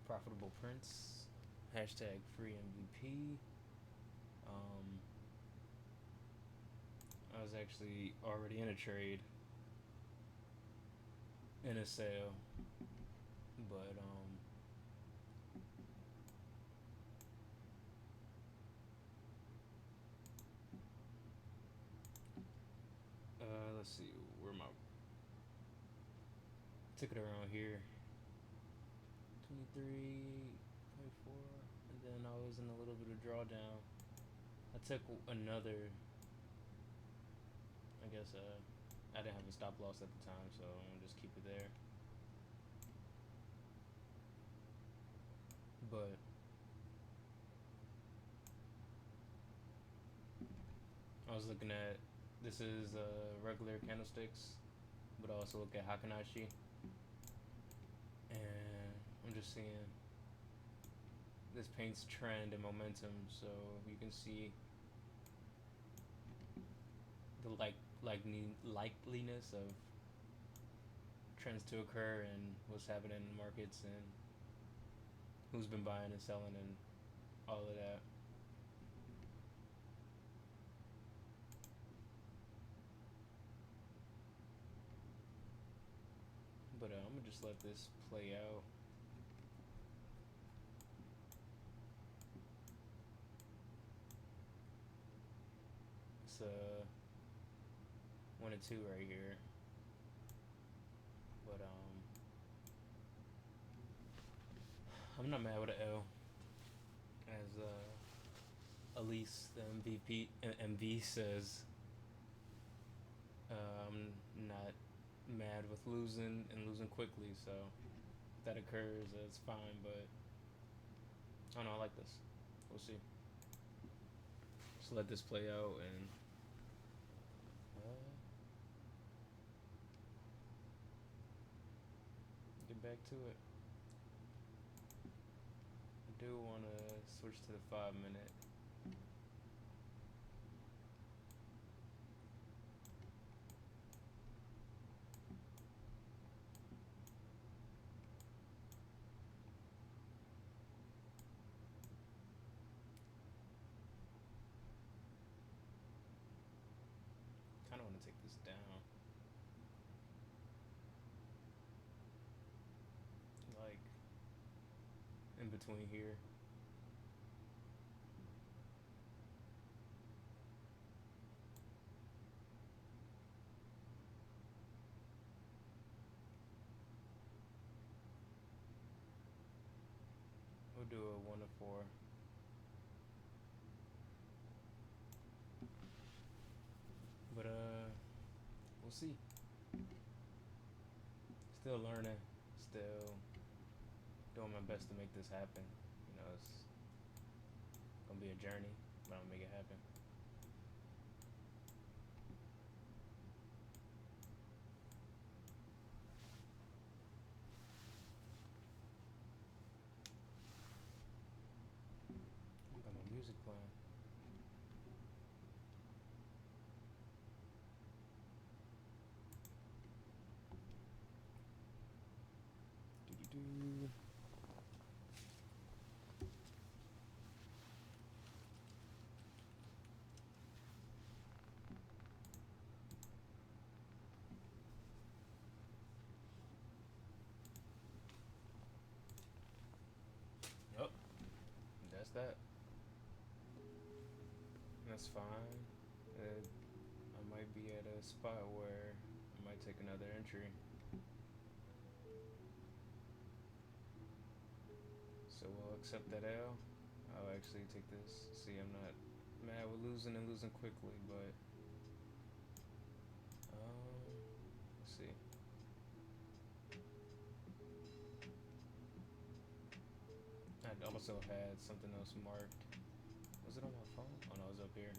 Profitable Prince. Hashtag free MVP. Um, I was actually already in a trade in a sale, but let's see where my took it around here, 23, 24, and then I was in a little bit of drawdown. I took another. I guess I didn't have a stop loss at the time, so I'm gonna just keep it there. But I was looking at this is regular candlesticks, but I also look at Hakanashi, and I'm just seeing this paints trend and momentum, so you can see the likeliness of trends to occur and what's happening in the markets and who's been buying and selling and all of that. But I'm gonna just let this play out. It's 1 and 2 right here. But I'm not mad with an L. As Elise, the MVP, MV says, I'm not mad with losing and losing quickly. So if that occurs, it's fine. But I don't know. I like this. We'll see. Just let this play out and get back to it. I do want to switch to the 5 minute. Kind of want to take this down. Like in between here. We'll do a 1 to 4. But we'll see. Still learning. Still doing my best to make this happen. It's gonna be a journey, but I'm gonna make it happen. I got my music playing. Do. Yep, that's that. That's fine. I might be at a spot where I might take another entry. So we'll accept that L. I'll actually take this. See, I'm not mad with losing and losing quickly, but let's see. I also had something else marked. Was it on my phone? Oh no, it was up here.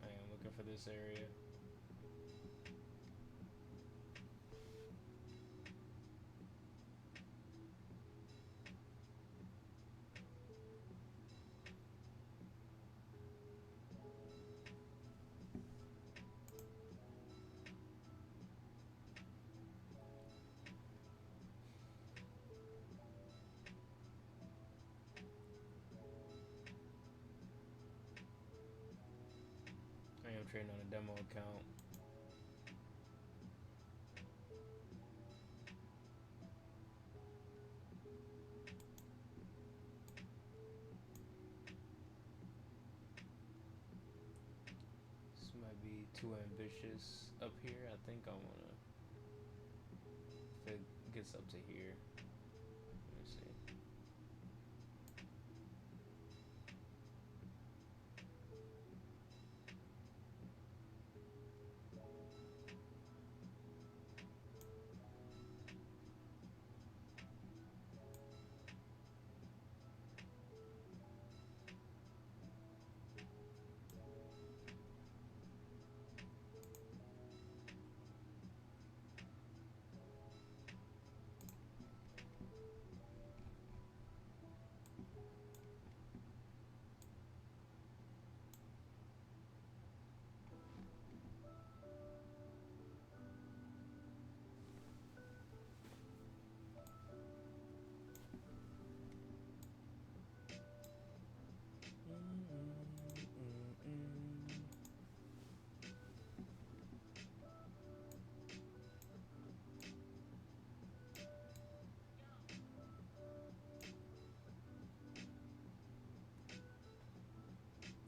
I am looking for this area. trading on a demo account. This might be too ambitious up here. I think I wanna. If it gets up to here, let me see.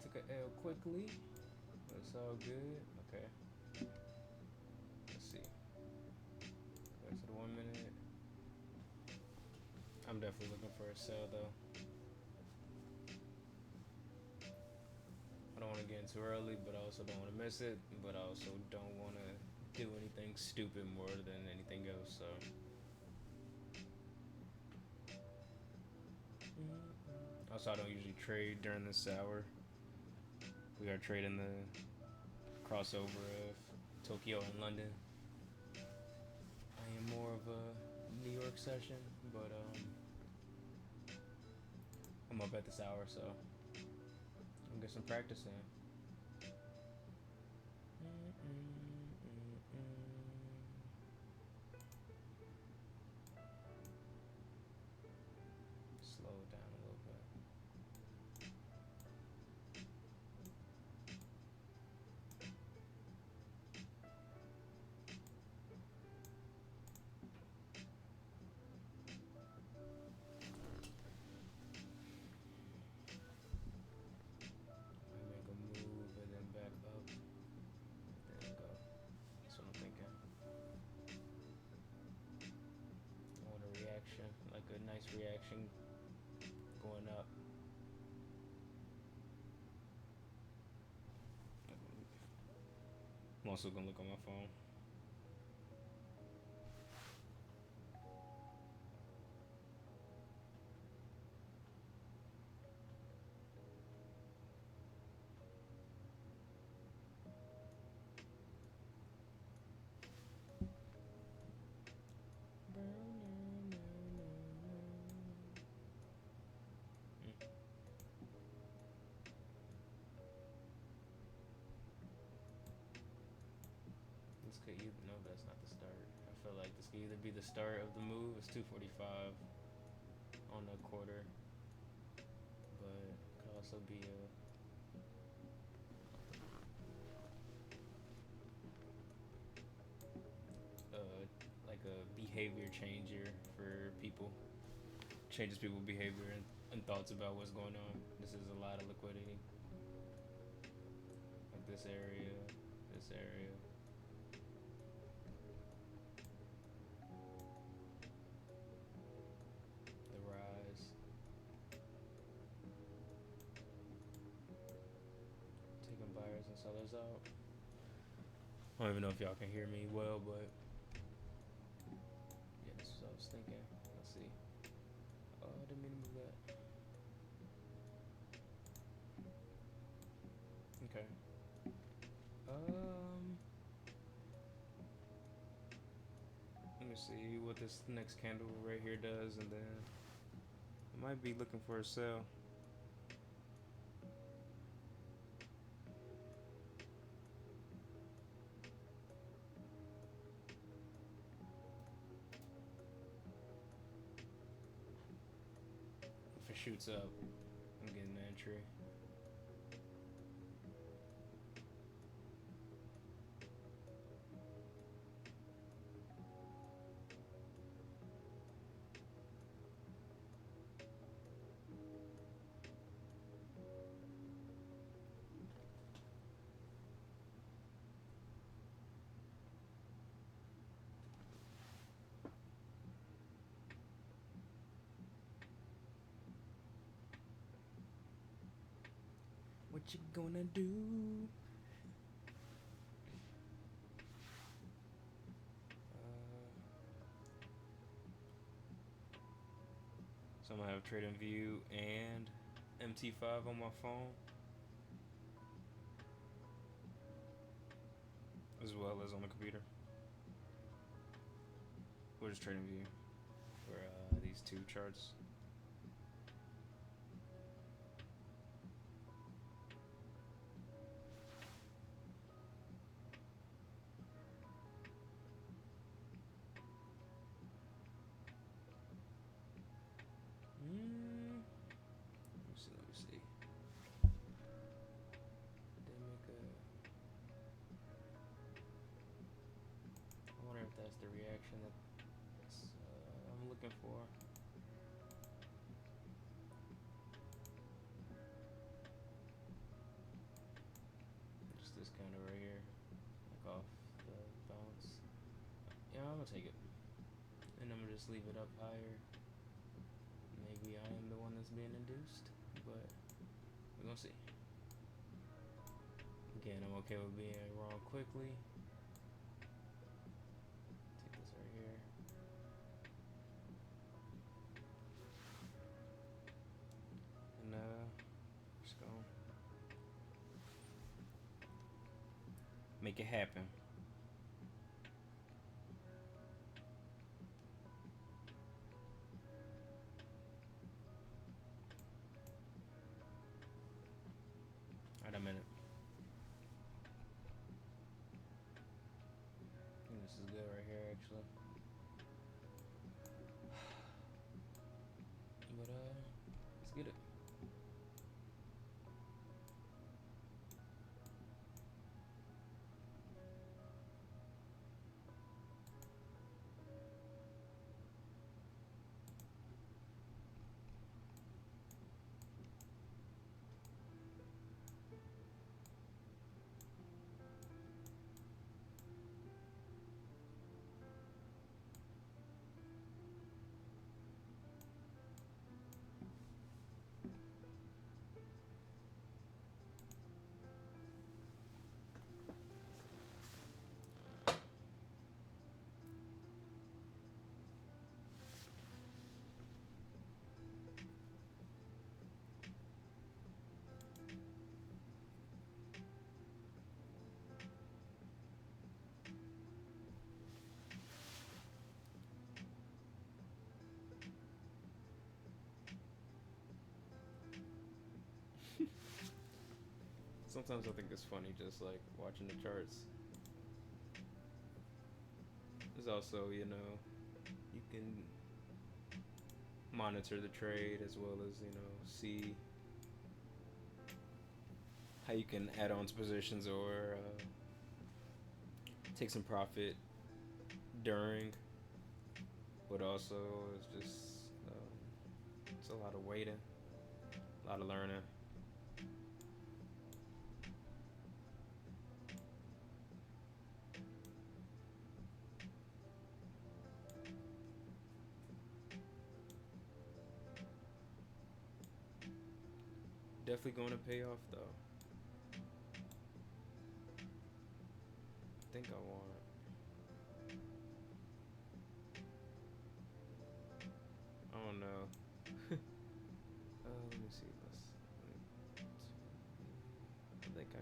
Took a L quickly. That's all good. Okay. Let's see. Back to the 1 minute. I'm definitely looking for a sell though. I don't want to get in too early, but I also don't want to miss it. But I also don't want to do anything stupid more than anything else. So. Also, I don't usually trade during this hour. We are trading the crossover of Tokyo and London. I am more of a New York session, but I'm up at this hour, so I'll get some practice in. Slow it down a little bit. Might make a move and then back up. There we go. That's what I'm thinking. I want a reaction, like a nice reaction going up. I'm also gonna look on my phone. This could either, no, that's not the start. I feel like this could either be the start of the move. It's 2:45 on the quarter, but it could also be like a behavior changer for people. Changes people's behavior and thoughts about what's going on. This is a lot of liquidity. Like this area, this area. The rise. Taking buyers and sellers out. I don't even know if y'all can hear me well, but yeah, this is what I was thinking. Let's see. Oh, I didn't mean to move that. Okay. Let me see what this next candle right here does, and then I might be looking for a sell. If it shoots up, I'm getting an entry. you gonna do? So I'm gonna have TradingView and MT5 on my phone, as well as on the computer. We're just TradingView for these two charts. Let me see. They make a. I wonder if that's the reaction that I'm looking for. Just this kind of right here, like off the bounce. Yeah, I'm gonna take it, and I'm gonna just leave it up higher. Maybe I am the one that's being induced, but we're gonna see. Again, I'm okay with being wrong quickly. Take this right here. And just gonna make it happen. Alright, I'm in it. I think this is good right here, actually. But let's get it. Sometimes I think it's funny just like watching the charts. There's also, you can monitor the trade as well as, see how you can add on to positions or take some profit during. But also, it's just, it's a lot of waiting, a lot of learning. Definitely going to pay off though. I think I want. I don't know. Let me see. I think I.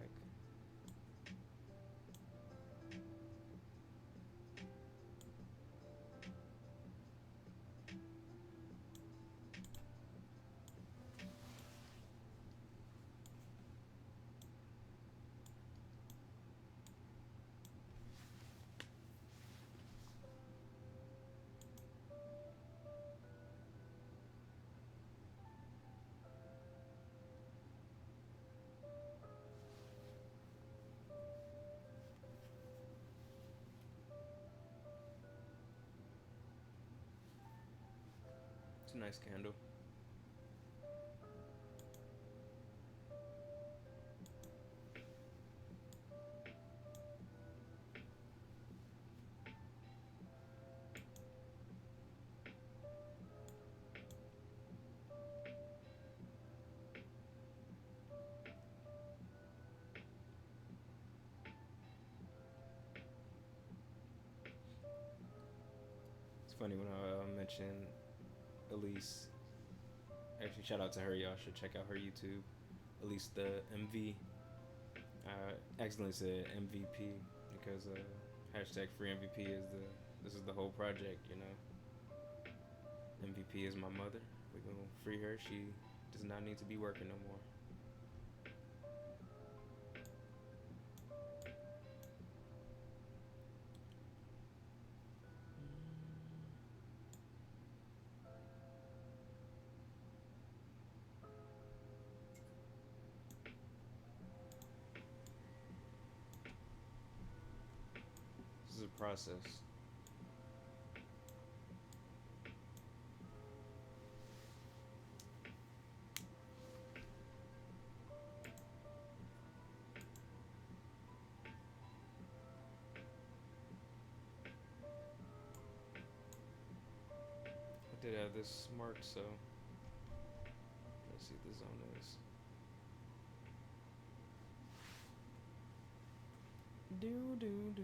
It's a nice candle. funny when I mentioned Elise. Actually, shout out to her. Y'all should check out her YouTube. Elise the MV. I accidentally said MVP because hashtag free MVP is the this is the whole project. You know, MVP is my mother. We're gonna free her. She does not need to be working no more. This is a process. I did have this marked, so let's see what the zone is. Do do do.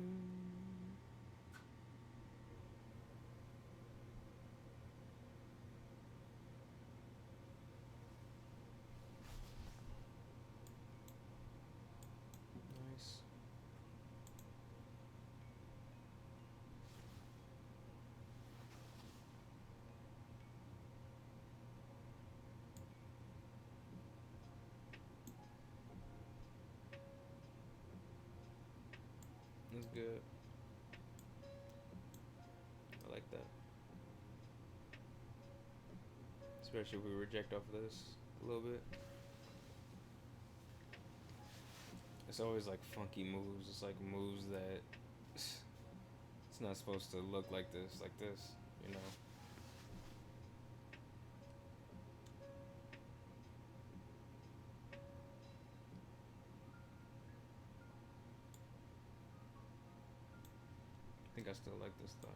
Nice. That's good. I like that. Especially if we reject off of this a little bit. It's always like funky moves. It's like moves that it's not supposed to look like this, you know. I think I still like this though.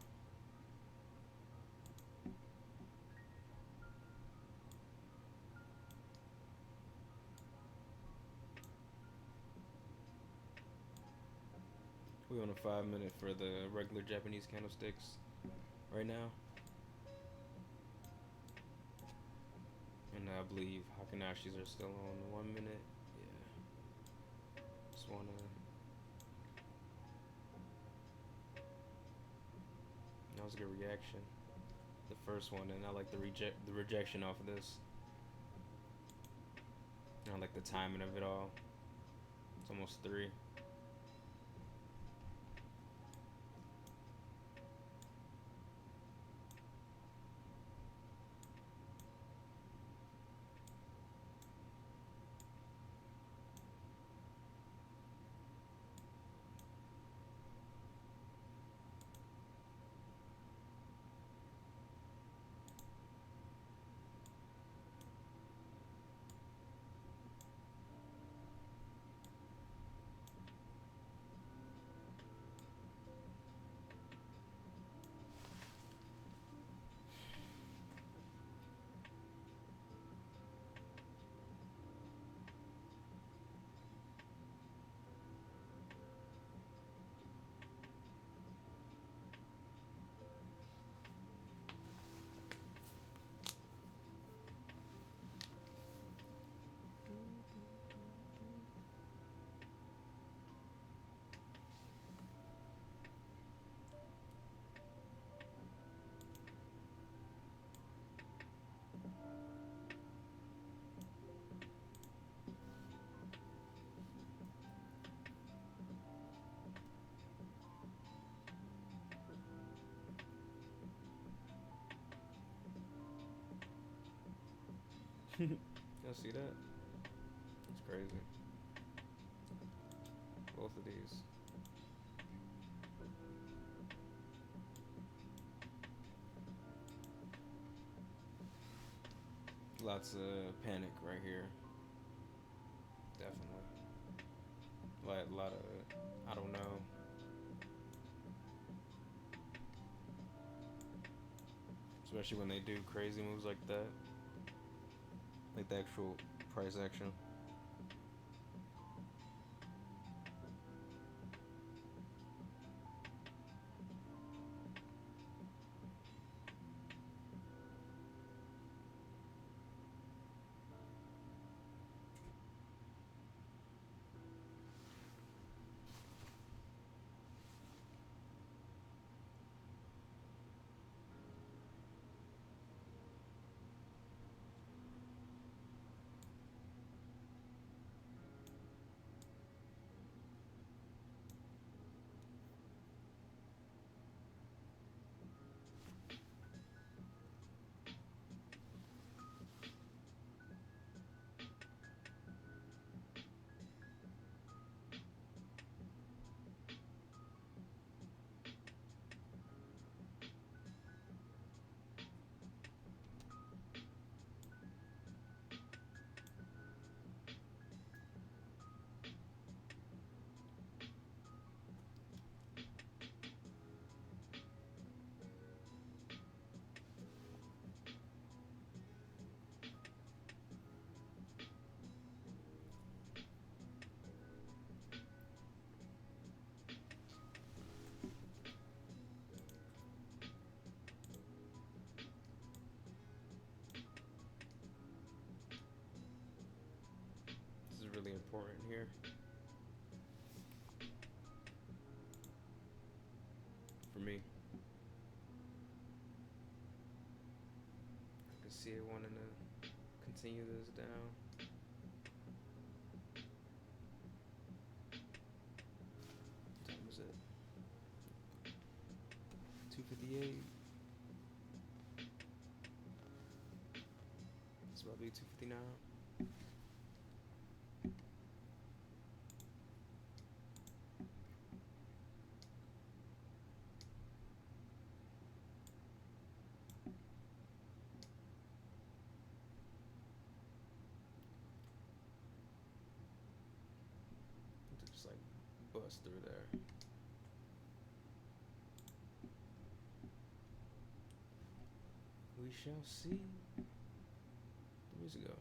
We on a 5 minute for the regular Japanese candlesticks right now. And I believe Hakanashis are still on 1 minute. Yeah. Just wanna that was a good reaction. The first one, and I like the rejection off of this. I like the timing of it all. It's almost 3. Y'all see that? It's crazy. Both of these. Lots of panic right here. Definitely. Like a lot of, I don't know. Especially when they do crazy moves like that. Like the actual price action. really important here. For me, I can see it wanting to continue this down. What time is it? 2:58. It's about to be 2:59. Just like bust through there. We shall see. The music go.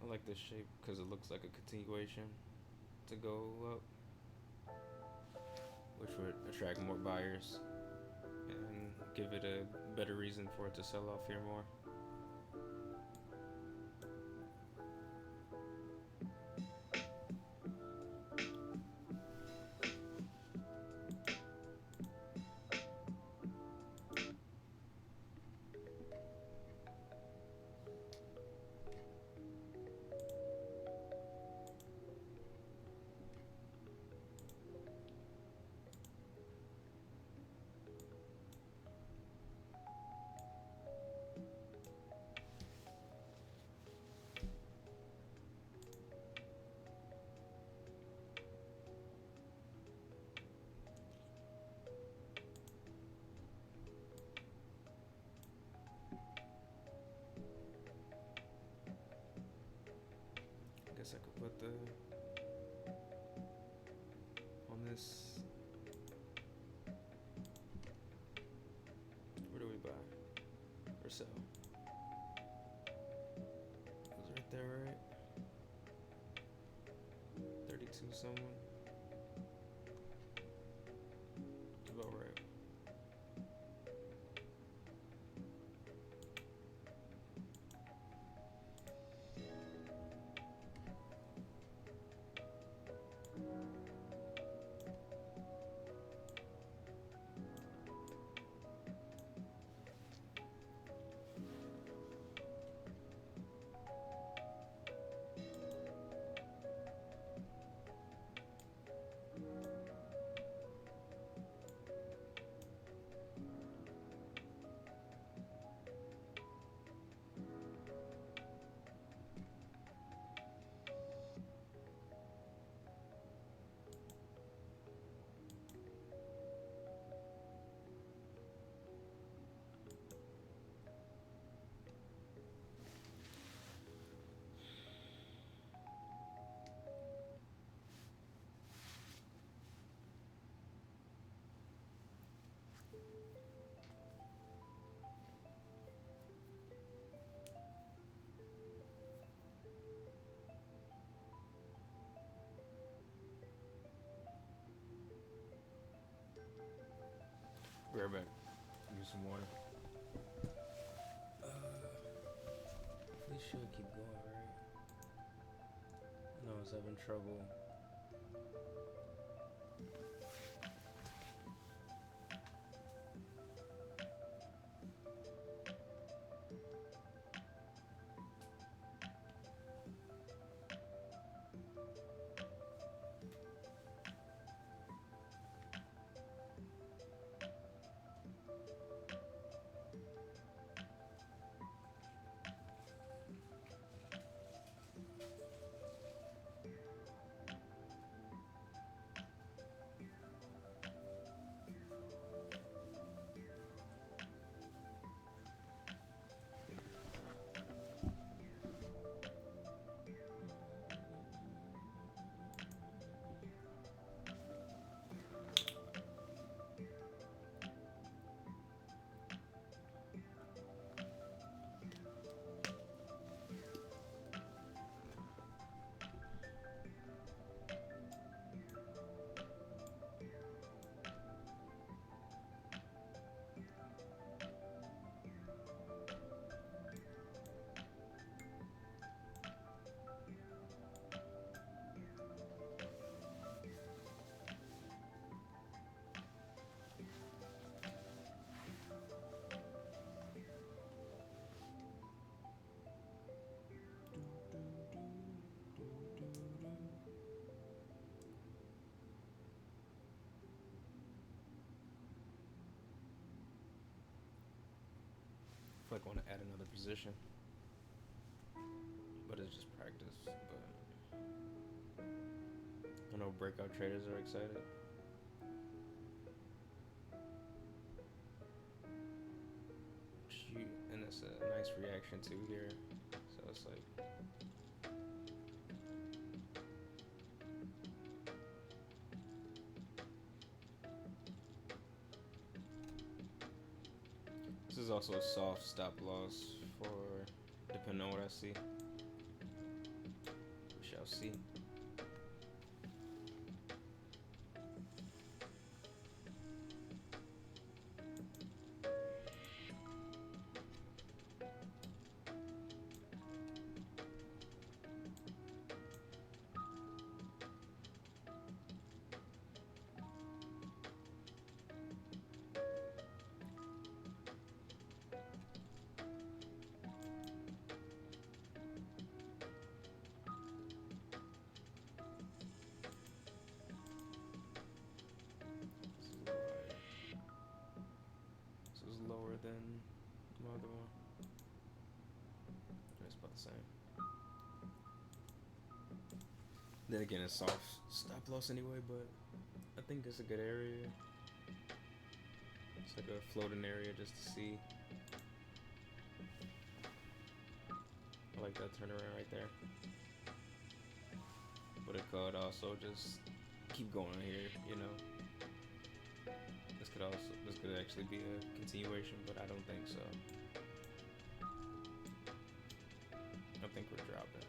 I like this shape because it looks like a continuation to go up, which would attract more buyers and give it a better reason for it to sell off here more. I guess I could put the on this. Where do we buy or sell? It was right there, right? 32 someone. About right. some water. This should keep going, right? No, I was having trouble. I feel like I want to add another position, but it's just practice. But I know breakout traders are excited. Shoot, and it's a nice reaction too here. So it's like this is also a soft stop loss for depending on what I see. We shall see. Lower than my other one. It's about the same. Then again, it's soft stop loss anyway, but I think it's a good area. It's like a floating area just to see. I like that turnaround right there. But it could also just keep going here, you know. This could actually be a continuation, but I don't think so. I think we're dropping.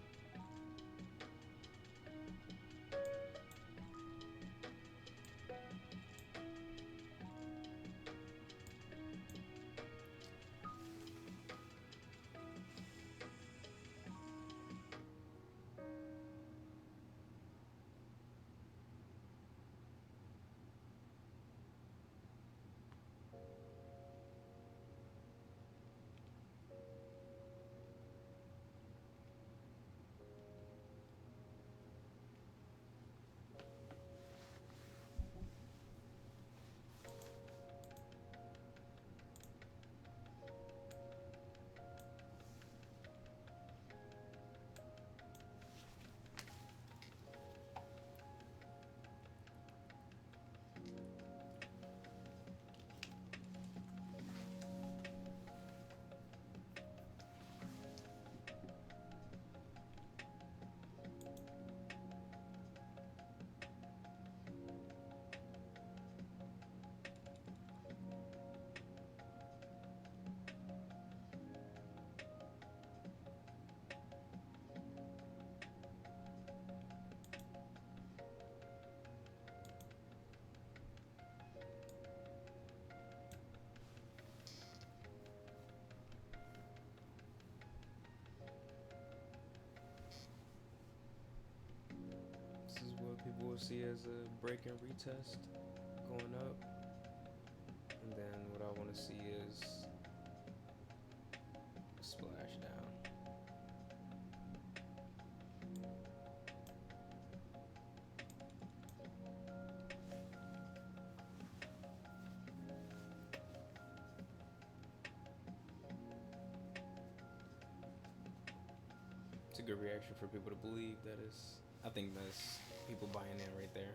see as a break and retest going up, and then what I want to see is a splash down. It's a good reaction for people to believe that is. I think that's people buying in right there,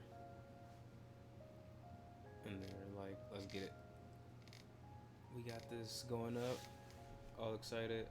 and they're like, "Let's get it. We got this going up." All excited.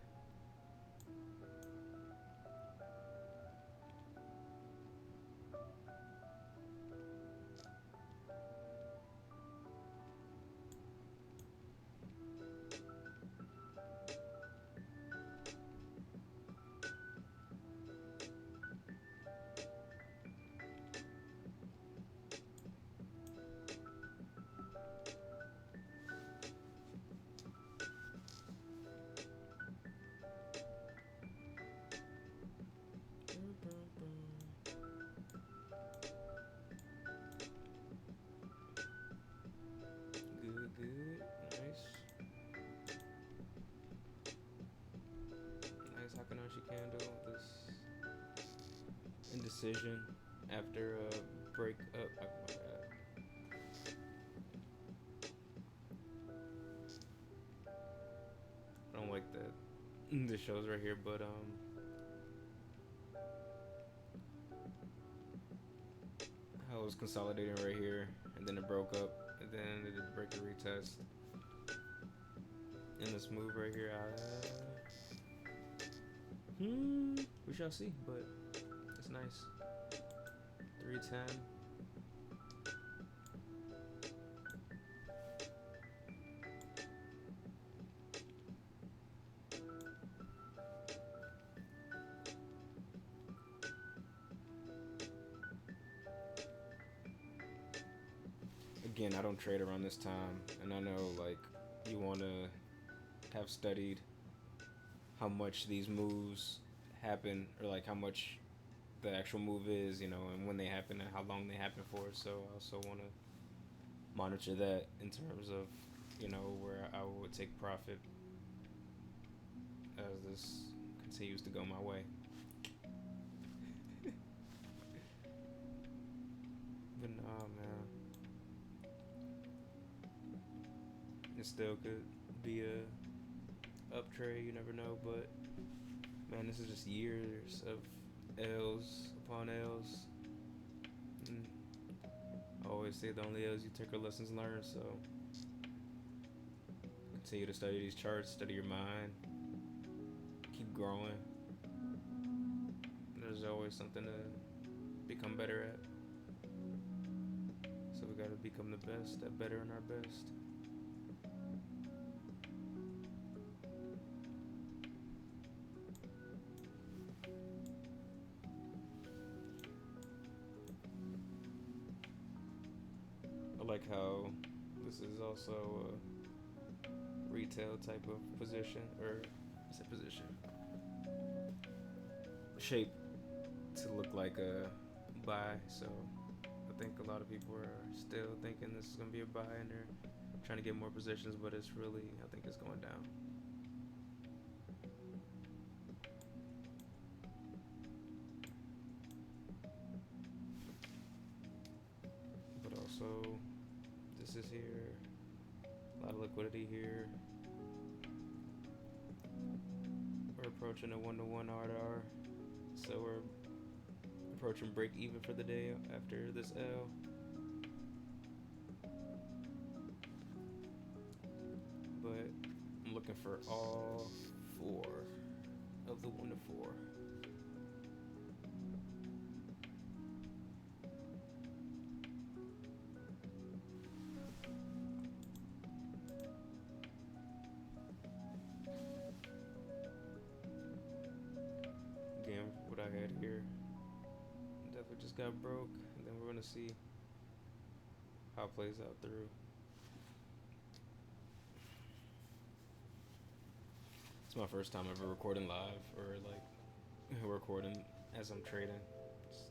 Good, good, nice. Nice Hakanashi candle. This indecision after a break up. Oh, my bad. I don't like that this shows right here, but how it was consolidating right here, and then it broke up, and then it did break a retest. In this move right here, we shall see, but it's nice. 310. Again, I don't trade around this time, and I know like you want to have studied how much these moves happen, or like how much the actual move is, and when they happen and how long they happen for. So I also want to monitor that in terms of, where I would take profit as this continues to go my way. But nah, man, it still could be a up trade. You never know, but man, this is just years of L's upon L's. And I always say the only L's you take are lessons learned. So continue to study these charts, study your mind, keep growing. There's always something to become better at. So we gotta become the best at better in our best. I like how this is also a retail type of position, or what's that position? Shape to look like a buy. So I think a lot of people are still thinking this is gonna be a buy, and they're trying to get more positions, but it's really, I think it's going down. But also, this is here, a lot of liquidity here. We're approaching a 1-to-1 R, so we're approaching break even for the day after this L. But I'm looking for all 4 of the 1-to-4. Again, what I had here definitely just got broke, and then we're gonna see how it plays out through. It's my first time ever recording live, or like recording as I'm trading. It's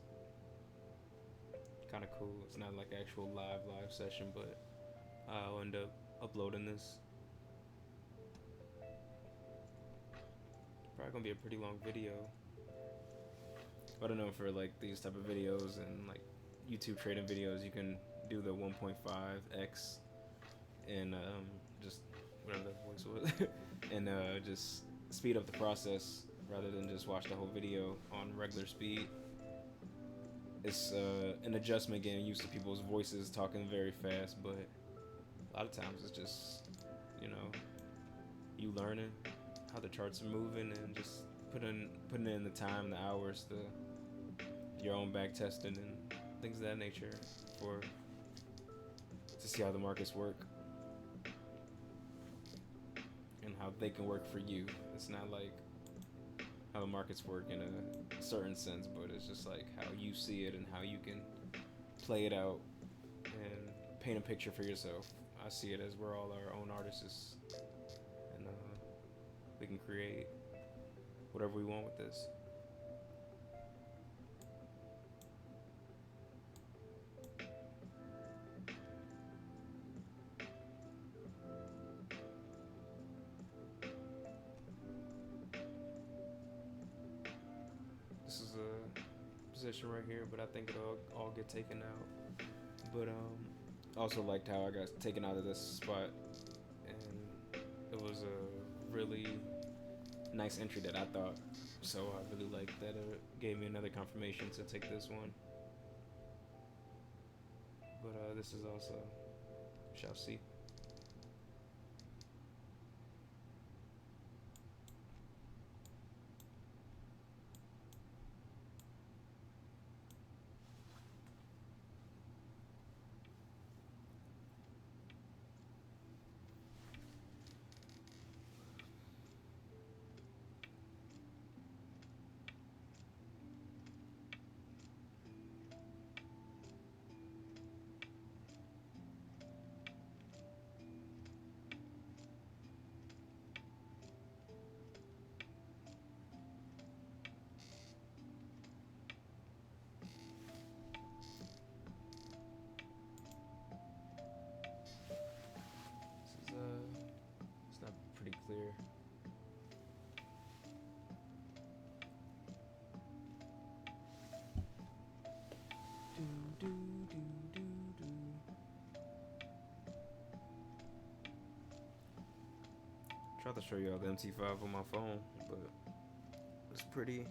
kind of cool. It's not like actual live session, but I'll end up uploading this. Probably gonna be a pretty long video. I don't know, for like these type of videos and like YouTube trading videos, you can do the 1.5x and just whatever that voice was, and just speed up the process rather than just watch the whole video on regular speed. It's an adjustment getting used to people's voices talking very fast, but a lot of times it's just, you know, you learning how the charts are moving and just putting in the time, the hours, your own back testing and things of that nature to see how the markets work and how they can work for you. It's not like how the markets work in a certain sense, but it's just like how you see it and how you can play it out and paint a picture for yourself. I see it as we're all our own artists, and we can create whatever we want with this. This is a position right here, but I think it'll all get taken out. But also liked how I got taken out of this spot, and it was a really nice entry that I thought. So I really liked that. It gave me another confirmation to take this one. But this is also, shall see. It's not pretty clear. Tried to show you all the MT5 on my phone, but it's pretty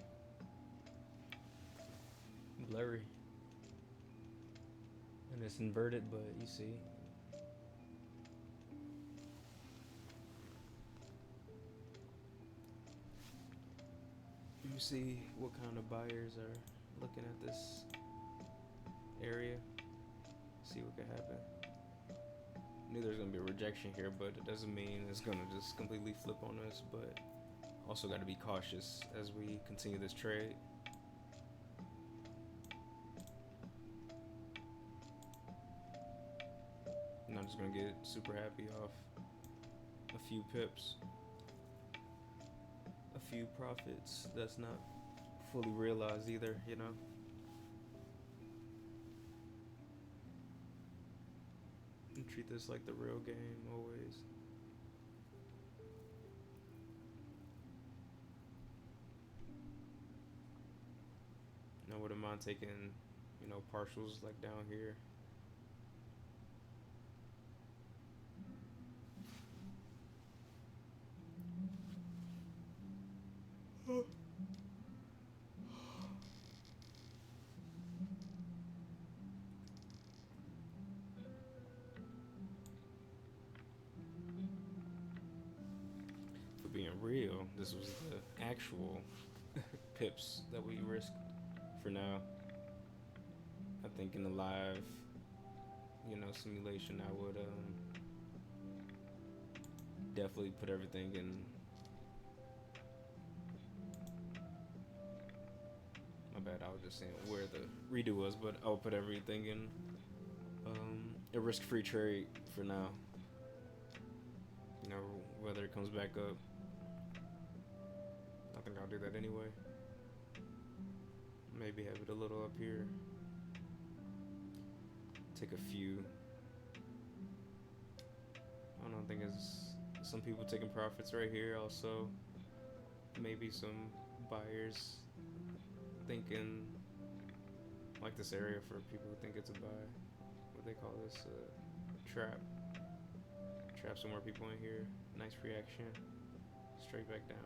blurry. And it's inverted, but you see. You see what kind of buyers are looking at this area. See what could happen. Knew there's gonna be a rejection here, but it doesn't mean it's gonna just completely flip on us. But also got to be cautious as we continue this trade. I'm not just gonna get super happy off a few pips, a few profits that's not fully realized either, you know. And treat this like the real game always. I wouldn't mind taking, you know, partials like down here. For being real, this was the actual pips that we risked for now. I think in the live, you know, simulation, I would definitely put everything in. My bad, I was just saying where the redo was, but I'll put everything in a risk-free trade for now. You know, whether it comes back up, I think I'll do that anyway. Maybe have it a little up here. take a few. I don't think it's some people taking profits right here. Also, maybe some buyers thinking like this area for people who think it's a buy. What they call this trap. Trap some more people in here. Nice reaction. Straight back down.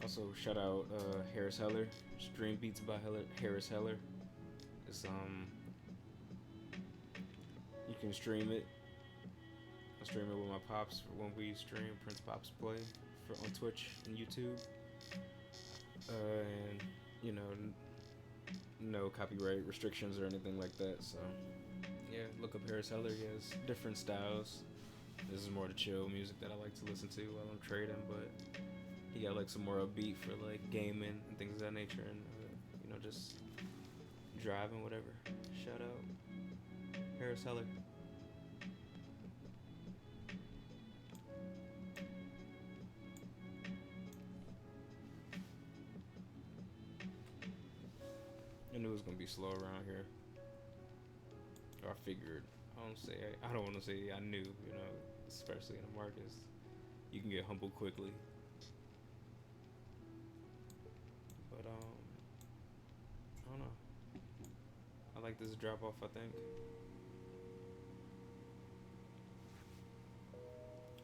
Also, shout out Harris Heller. Stream Beats by Harris Heller. It's you can stream it. I stream it with my pops when we stream Prince Pops Play on Twitch and YouTube. And you know, no copyright restrictions or anything like that. So yeah, look up Harris Heller. He has different styles. This is more the chill music that I like to listen to while I'm trading, but he got like some more upbeat for like gaming and things of that nature, and just driving, whatever. Shout out Harris Heller. I knew it was gonna be slow around here. Or I figured. I don't want to say I knew. Especially in the markets, you can get humbled quickly. But I don't know. I like this drop off. I think.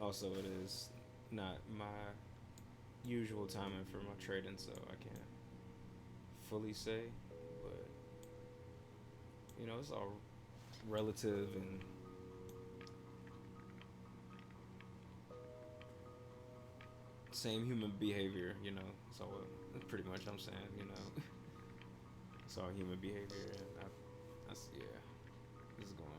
Also, it is not my usual timing for my trading, so I can't fully say. But it's all relative and same human behavior. It's all pretty much I'm saying. It's all human behavior, and that's yeah. This is going.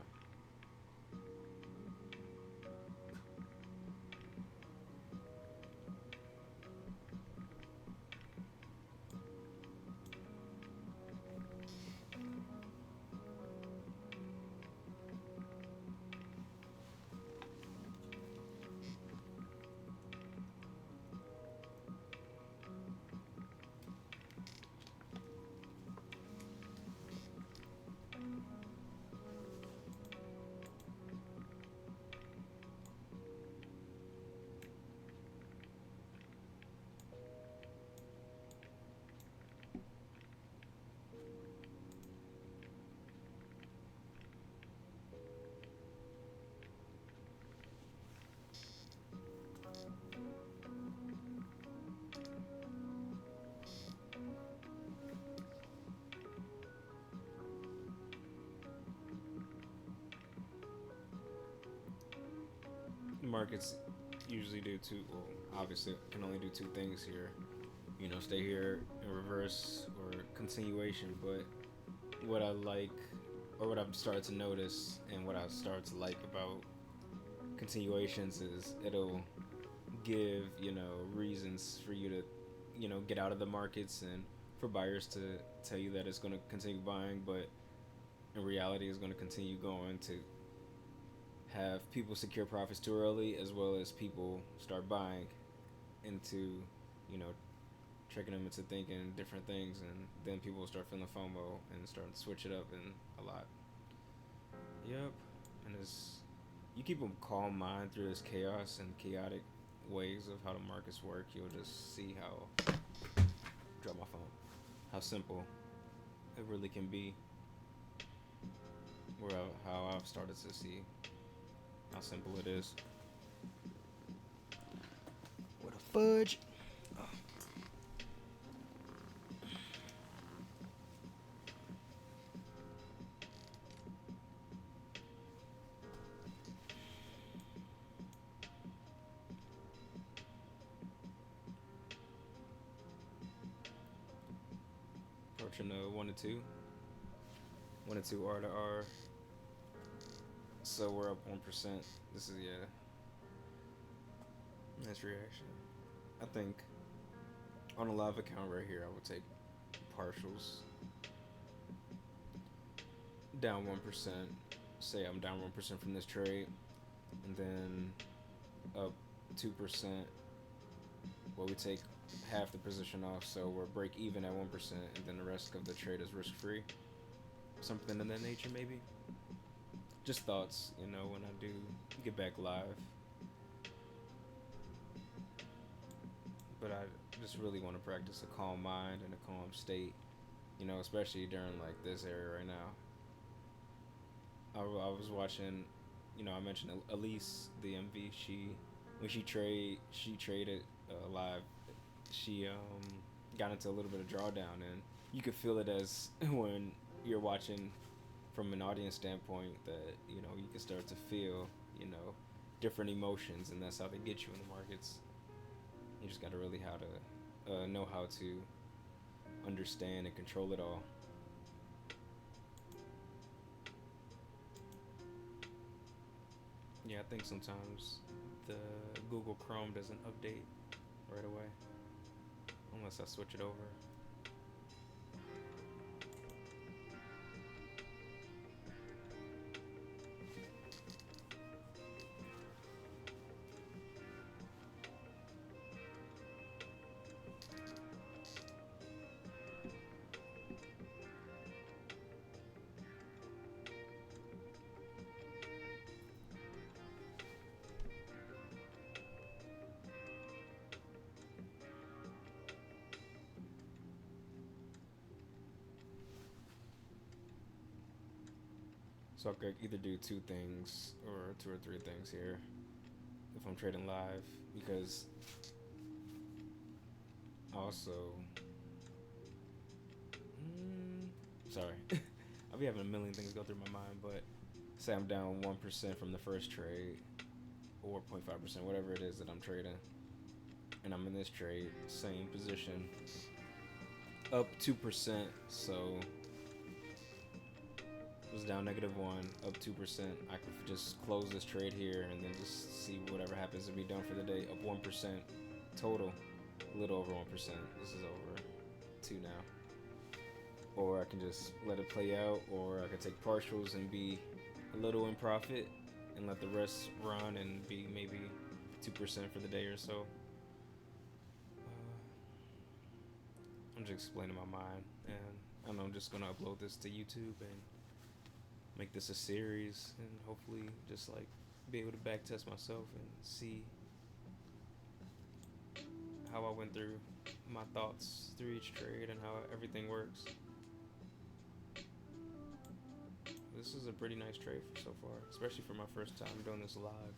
Markets usually do two. Well, obviously, can only do two things here. Stay here in reverse or continuation. But what I like, or what I've started to notice, and what I started to like about continuations is it'll give reasons for you to get out of the markets, and for buyers to tell you that it's going to continue buying, but in reality, it's going to continue going to have people secure profits too early, as well as people start buying into, you know, tricking them into thinking different things, and then people will start feeling FOMO and start to switch it up and a lot. Yep, and it's you keep a calm mind through this chaos and chaotic ways of how the markets work, you'll just see how drop my phone, how simple it really can be. Where how I've started to see how simple it is. What a fudge! Approaching the 1 to 2, 1 to 2 R to R. So we're up 1%. This is nice reaction. I think on a live account right here, I would take partials down 1%. Say I'm down 1% from this trade, and then up 2%. Well, we take half the position off, so we're break even at 1%, and then the rest of the trade is risk free. Something of that nature, maybe. Just thoughts, when I do get back live. But I just really want to practice a calm mind and a calm state, especially during like this area right now. I was watching, I mentioned Elise, the MV. When she traded live. She got into a little bit of drawdown, and you could feel it as when you're watching from an audience standpoint that you can start to feel different emotions, and that's how they get you in the markets. You just got to really how to know how to understand and control it all. Yeah, I think sometimes the Google Chrome doesn't update right away unless I switch it over. So I could either do two things or two or three things here if I'm trading live, because also, sorry, I'll be having a million things go through my mind, but say I'm down 1% from the first trade or 0.5%, whatever it is that I'm trading, and I'm in this trade, same position, up 2%, so was down -1, up 2%. I could just close this trade here and then just see whatever happens to be done for the day. Up 1% total, a little over 1%. This is over 2 now. Or I can just let it play out, or I could take partials and be a little in profit and let the rest run and be maybe 2% for the day or so. I'm just explaining my mind, and I'm just gonna upload this to YouTube and make this a series, and hopefully just like be able to back test myself and see how I went through my thoughts through each trade and how everything works. This is a pretty nice trade so far, especially for my first time doing this live.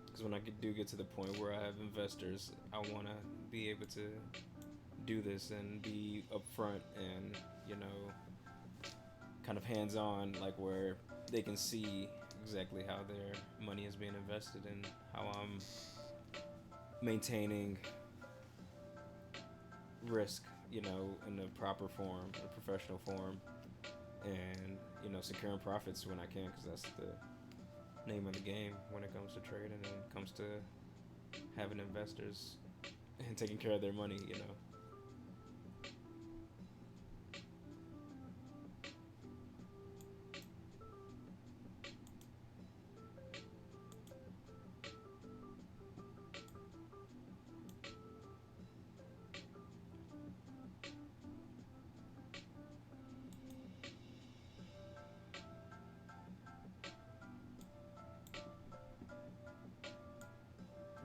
Because when I do get to the point where I have investors, I want to be able to do this and be upfront and kind of hands-on, like where they can see exactly how their money is being invested and how I'm maintaining risk, in the proper form, the professional form, and securing profits when I can, because that's the name of the game when it comes to trading and it comes to having investors and taking care of their money.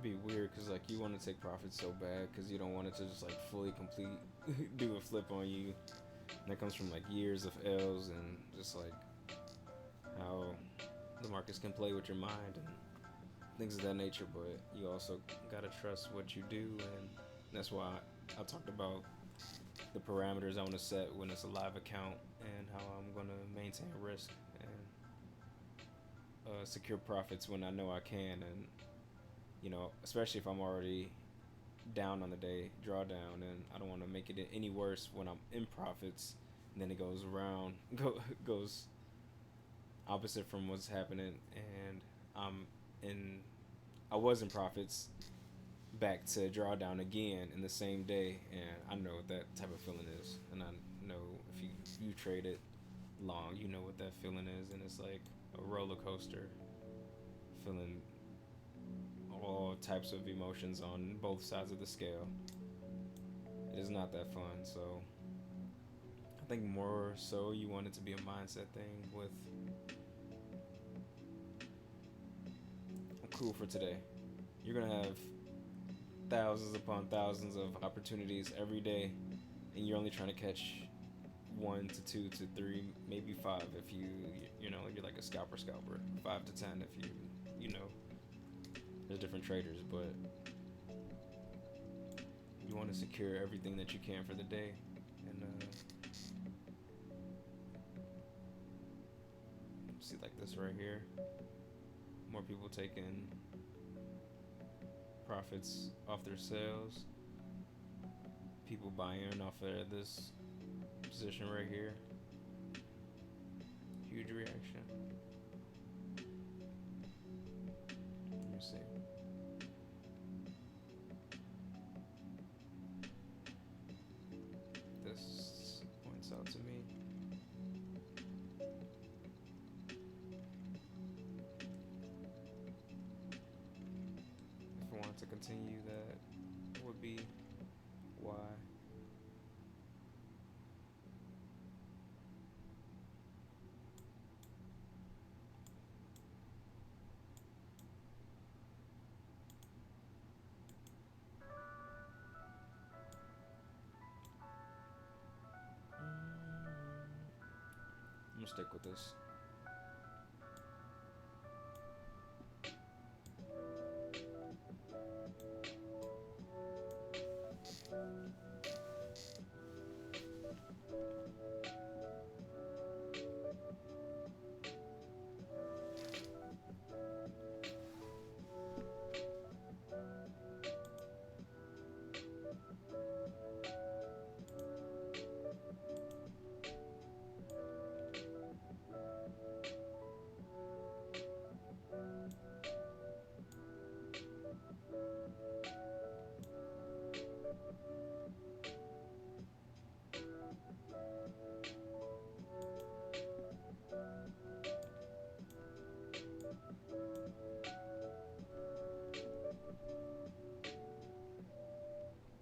be weird because like you want to take profits so bad because you don't want it to just like fully complete do a flip on you. And that comes from like years of L's and just like how the markets can play with your mind and things of that nature. But you also gotta trust what you do, and that's why I talked about the parameters I want to set when it's a live account and how I'm gonna maintain risk and secure profits when I know I can, and especially if I'm already down on the day drawdown, and I don't want to make it any worse when I'm in profits, and then it goes around, goes opposite from what's happening, and I'm in, I was in profits back to drawdown again in the same day, and I know what that type of feeling is, and I know if you trade it long, you know what that feeling is, and it's like a roller coaster, feeling all types of emotions on both sides of the scale. It is not that fun. So I think more so you want it to be a mindset thing with I'm cool for today. You're gonna have thousands upon thousands of opportunities every day, and you're only trying to catch one to two to three, maybe five if you're like a scalper, 5 to 10 if you know there's different traders, but you want to secure everything that you can for the day, and see like this right here, more people taking profits off their sales, people buying off of this position right here, huge reaction. Let me see. This points out to me. If I want to continue, that would be why. I'm gonna stick with this.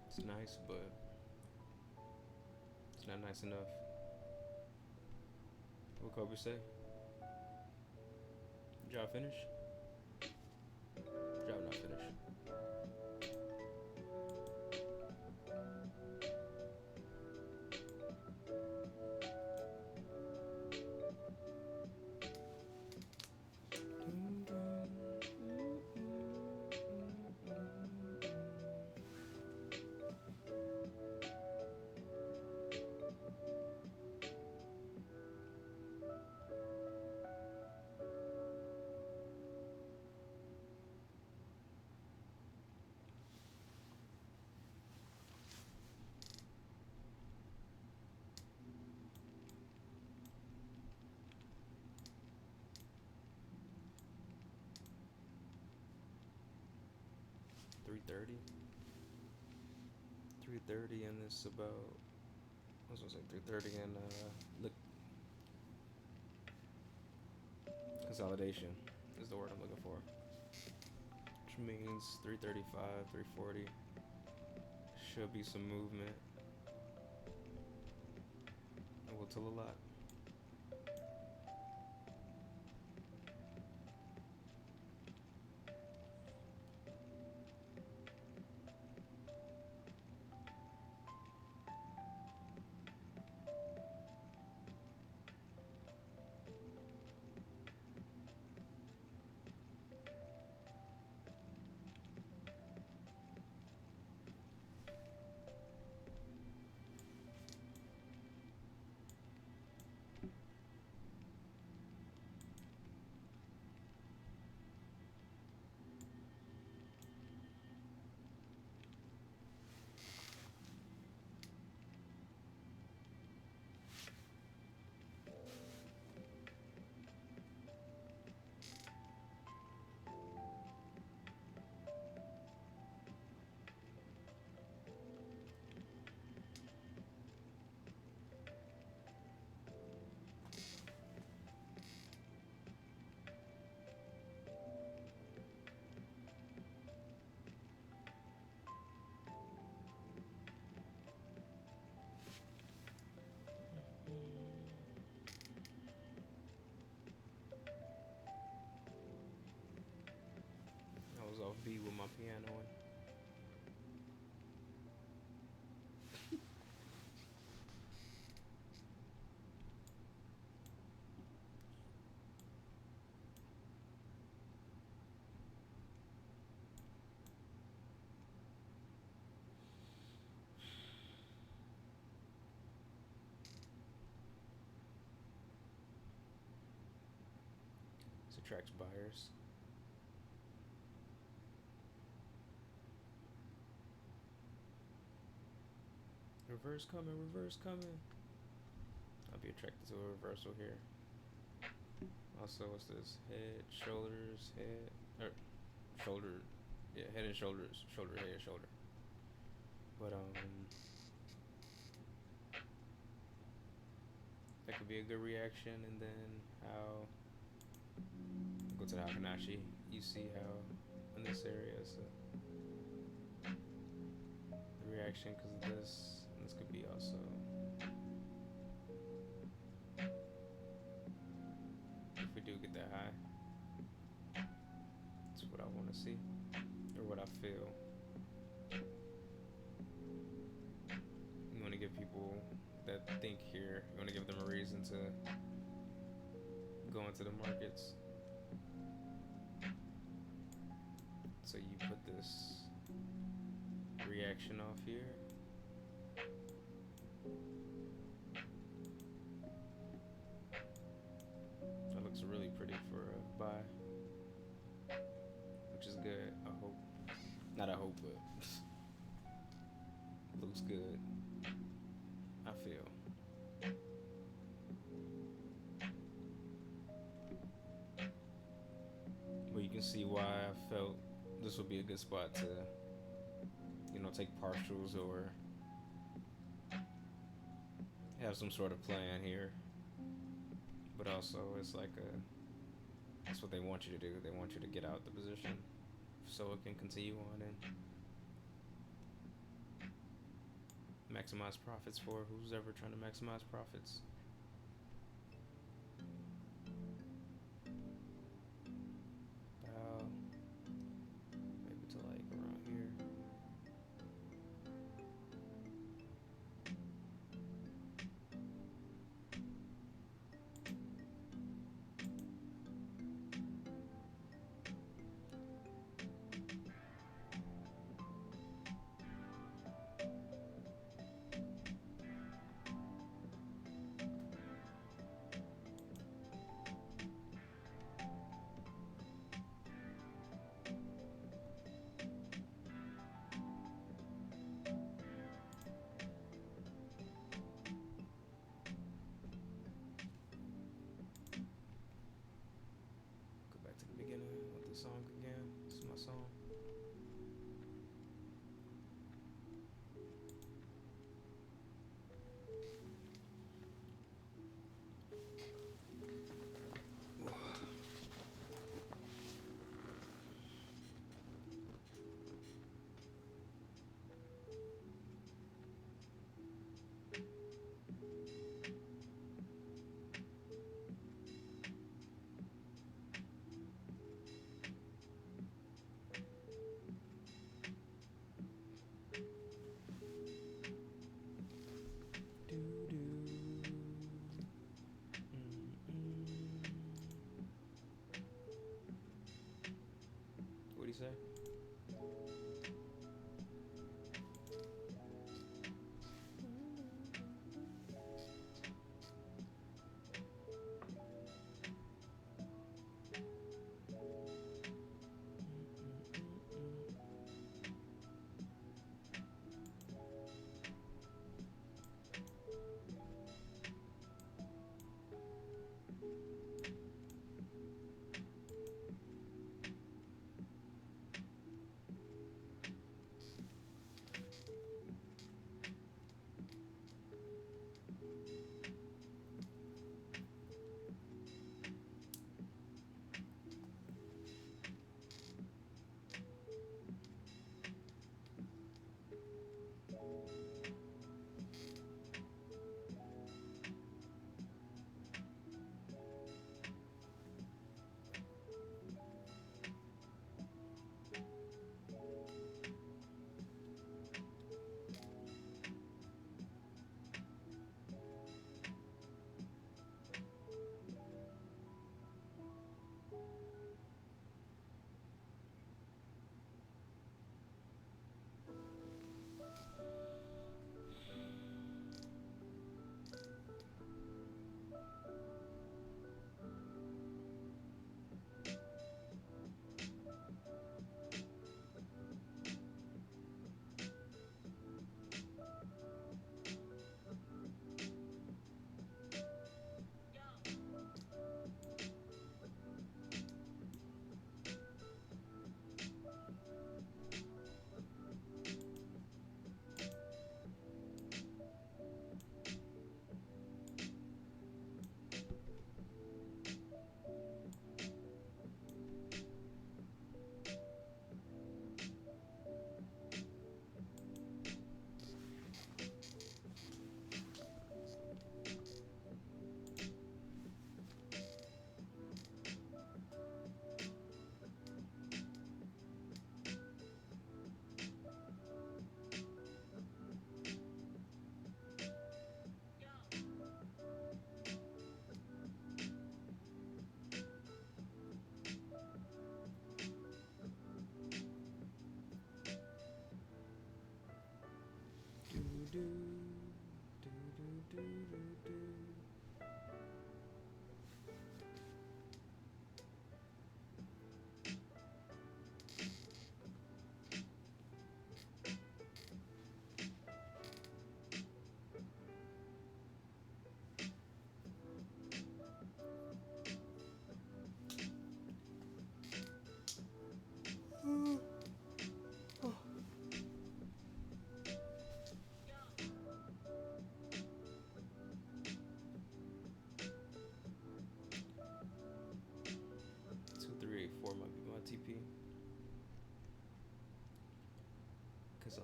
It's nice, but it's not nice enough. What Kobe say? Job finished? Job not finished. $330. 330, and it's about, I was gonna say 330 and look, consolidation is the word I'm looking for, which means 335, 340 should be some movement. It will tell a lot. pianoing. This attracts buyers. Reverse coming, reverse coming. I'll be attracted to a reversal here. Also, what's this? Head, shoulders, head, or shoulder. Yeah, head and shoulders, shoulder, head, shoulder. But that could be a good reaction. And then how go to the Hakanashi. You see how in this area, so the reaction because of this. And this could be also if we do get that high. That's what I want to see or what I feel. You want to give people that think here. You want to give them a reason to go into the markets. So you put this reaction off here. That looks really pretty for a buy, which is good. I hope. Not I hope, but looks good. I feel. Well, you can see why I felt this would be a good spot to, take partials or have some sort of plan here. But also, it's like that's what they want you to do. They want you to get out the position so it can continue on and maximize profits for who's ever trying to maximize profits. Maybe to like around here.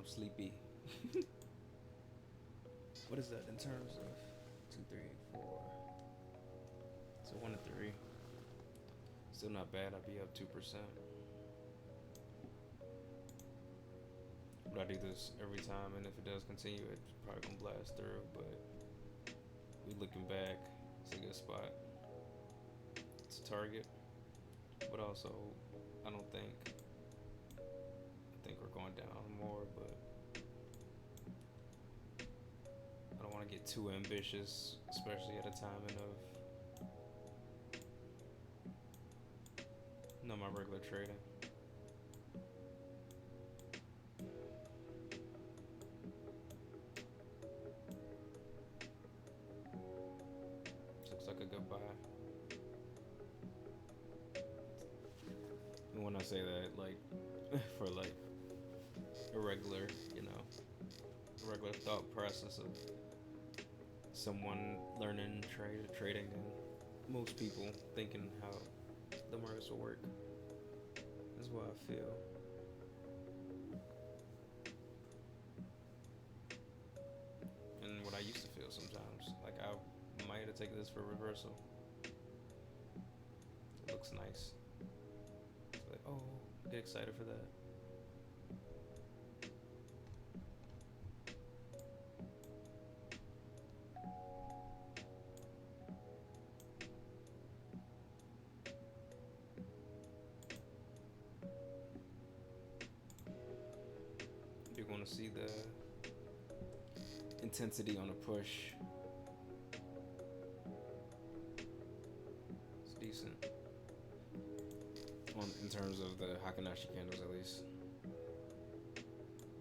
I'm sleepy. What is that in terms of 2, 3, 4? So 1 to 3. Still not bad. I'd be up 2%. But I do this every time, and if it does continue, it's probably gonna blast through. But we looking back, it's a good spot. It's a target, but also I don't think I think we're going down more, but I don't want to get too ambitious, especially at a timing of my regular trading. Looks like a good buy. And when I say that, like for like a regular, a regular thought process of someone learning trading and most people thinking how the markets will work. That's what I feel. And what I used to feel sometimes. Like I might have taken this for a reversal. It looks nice. It's like, oh, get excited for that. You're going to see the intensity on a push. It's decent. In terms of the Hakanashi candles, at least.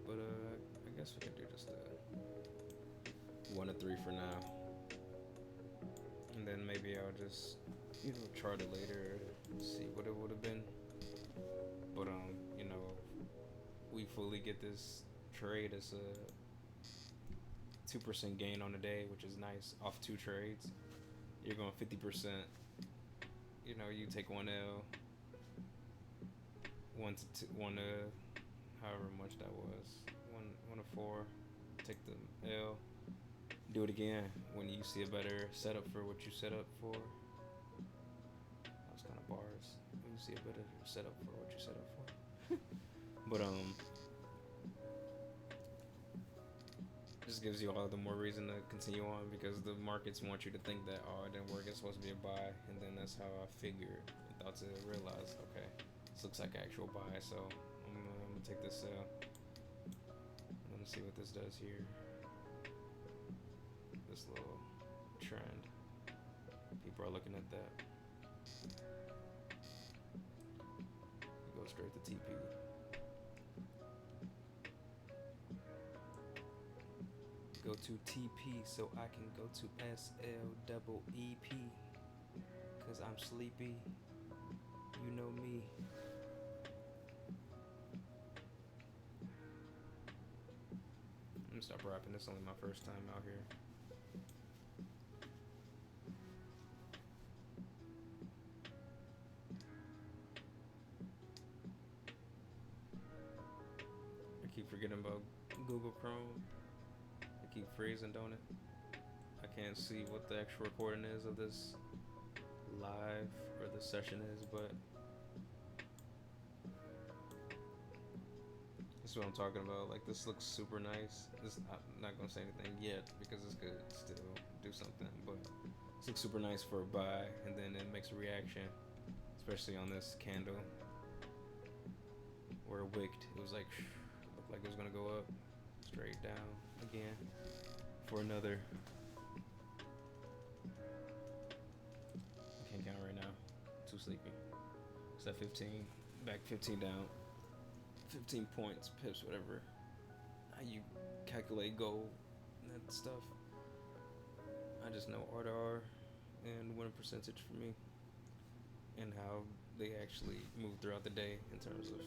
But I guess we can do just a 1 to 3 for now, and then maybe I'll just chart it later, see what it would have been. But we fully get this trade as a 2% gain on the day, which is nice off 2 trades. You're going 50%. You take 1L, 1 to however much that was, 1 to 4. Take the L. Do it again when you see a better setup for what you set up for. That was kind of bars. When you see a better setup for what you set up for. But just gives you all the more reason to continue on, because the markets want you to think that, oh, it didn't work, it's supposed to be a buy, and then that's how I figured and thought to realize, okay, this looks like actual buy, so I'm gonna take this sell. I'm gonna see what this does here. This little trend. People are looking at that. Go straight to TP. Go to TP so I can go to SLEEP. Cause I'm sleepy. You know me. I'm gonna stop rapping. This is only my first time out here. I keep forgetting about Google Chrome. I keep freezing, don't it? I can't see what the actual recording is of this live or the session is, but this is what I'm talking about. Like, this looks super nice. I'm not gonna say anything yet because this could still do something, but this looks super nice for a buy, and then it makes a reaction, especially on this candle where it wicked. It was like looked like it was gonna go up, straight down again for another. I can't count right now. Too sleepy. It's at 15, back 15 down. 15 points, pips, whatever. How you calculate gold and that stuff. I just know R and win percentage for me, and how they actually move throughout the day in terms of,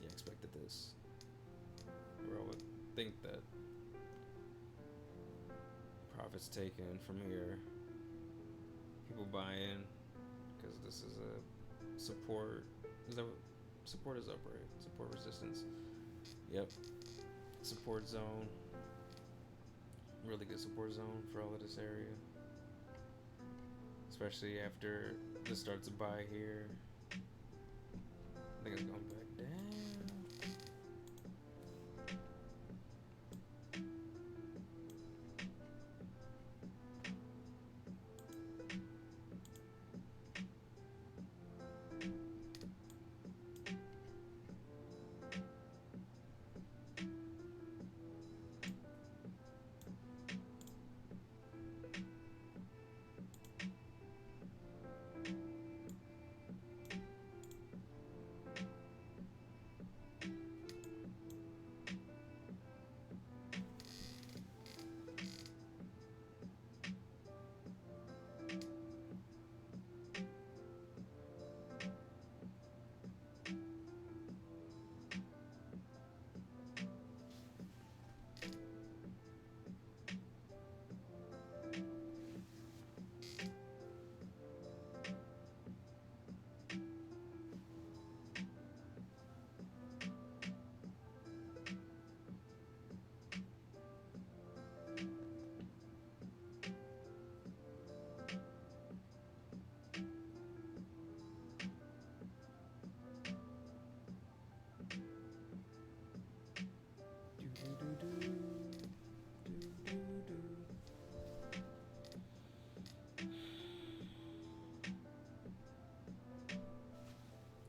yeah, expected this. Where I would think that profits taken from here, people buy in because this is a support. Is that what support is up, right? Support resistance. Yep. support zone. Really good support zone for all of this area. Especially after this starts to buy here. I think it's going back down.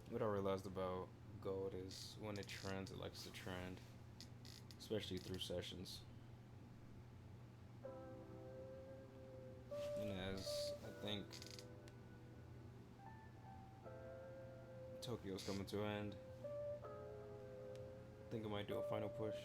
What I realized about gold is when it trends, it likes to trend, especially through sessions. And as I think Tokyo's coming to an end, I think I might do a final push.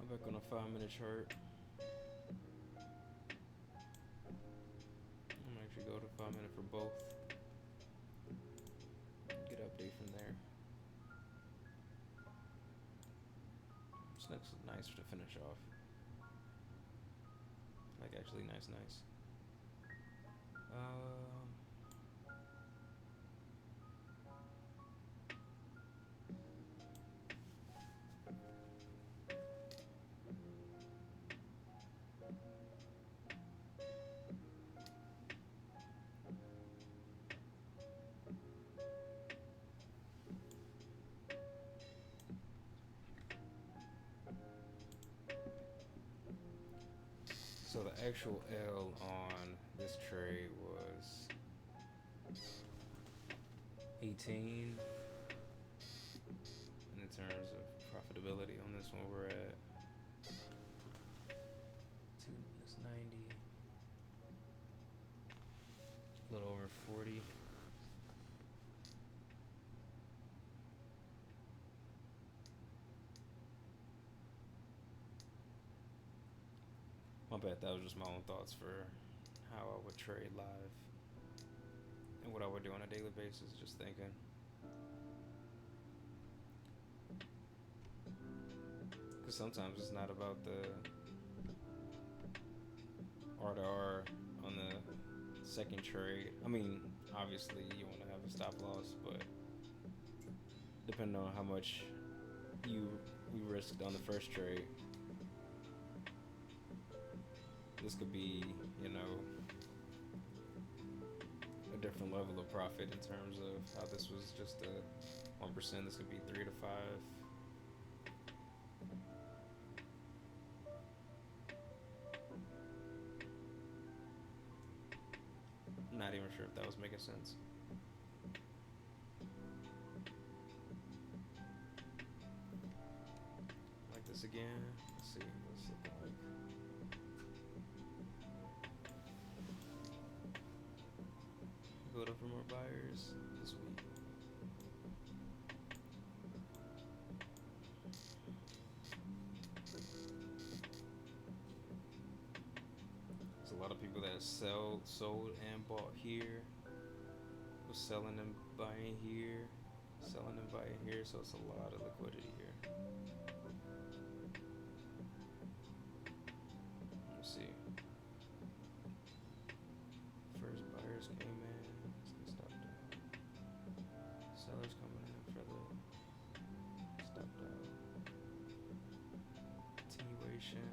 I'm back on a 5 minute chart. I'm gonna actually go to 5 minute for both. Get an update from there. This looks nice to finish off. Like actually nice. So the actual L on this trade was 18. And in terms of profitability on this one, we're at 90, a little over 40. My bad, that was just my own thoughts for how I would trade live and what I would do on a daily basis, just thinking. Because sometimes it's not about the R to R on the second trade. I mean, obviously you want to have a stop loss, but depending on how much we risked on the first trade, this could be, you know, a different level of profit in terms of how this was just a 1%. This could be 3 to 5. I'm not even sure if that was making sense. Like this again. Let's see what's it looking like. Build up for more buyers this week. There's a lot of people that sold and bought here. Was selling and buying here. Selling and buying here, so it's a lot of liquidity here. Let's see. First buyers came in. It's gonna stop down. Sellers coming in for the stop down. Continuation.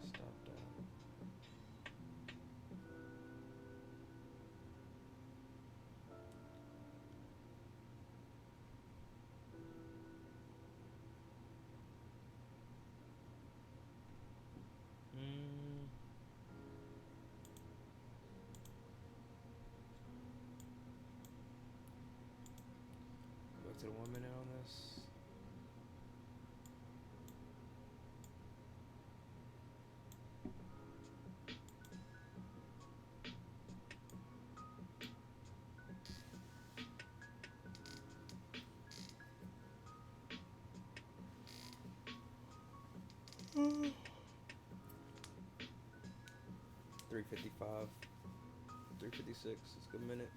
Stop down. Go back to the 1 minute on this. Mm. 355, 356. It's a good minute.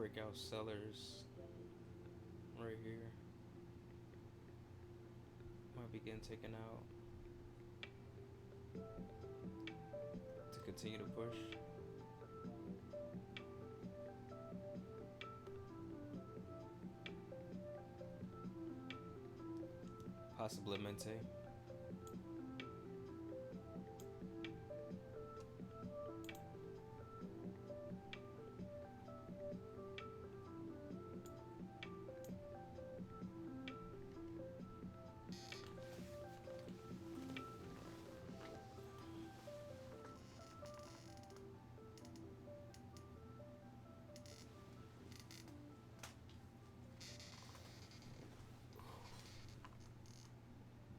breakout sellers right here. Might be getting taken out to continue to push. Possibly Mente.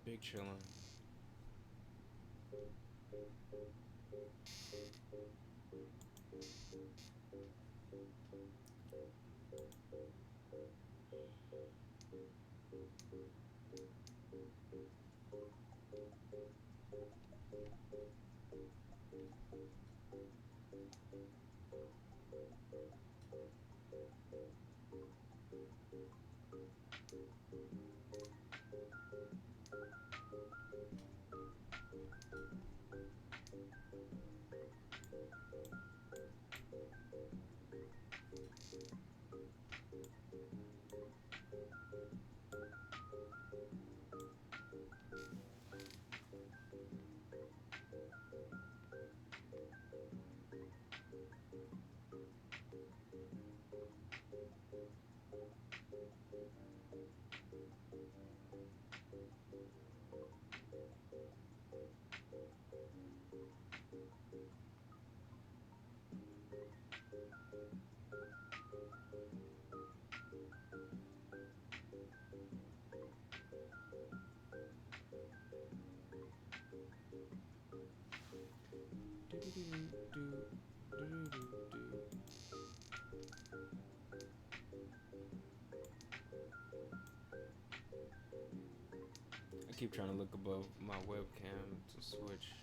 Big chillin'. I keep trying to look above my webcam to switch.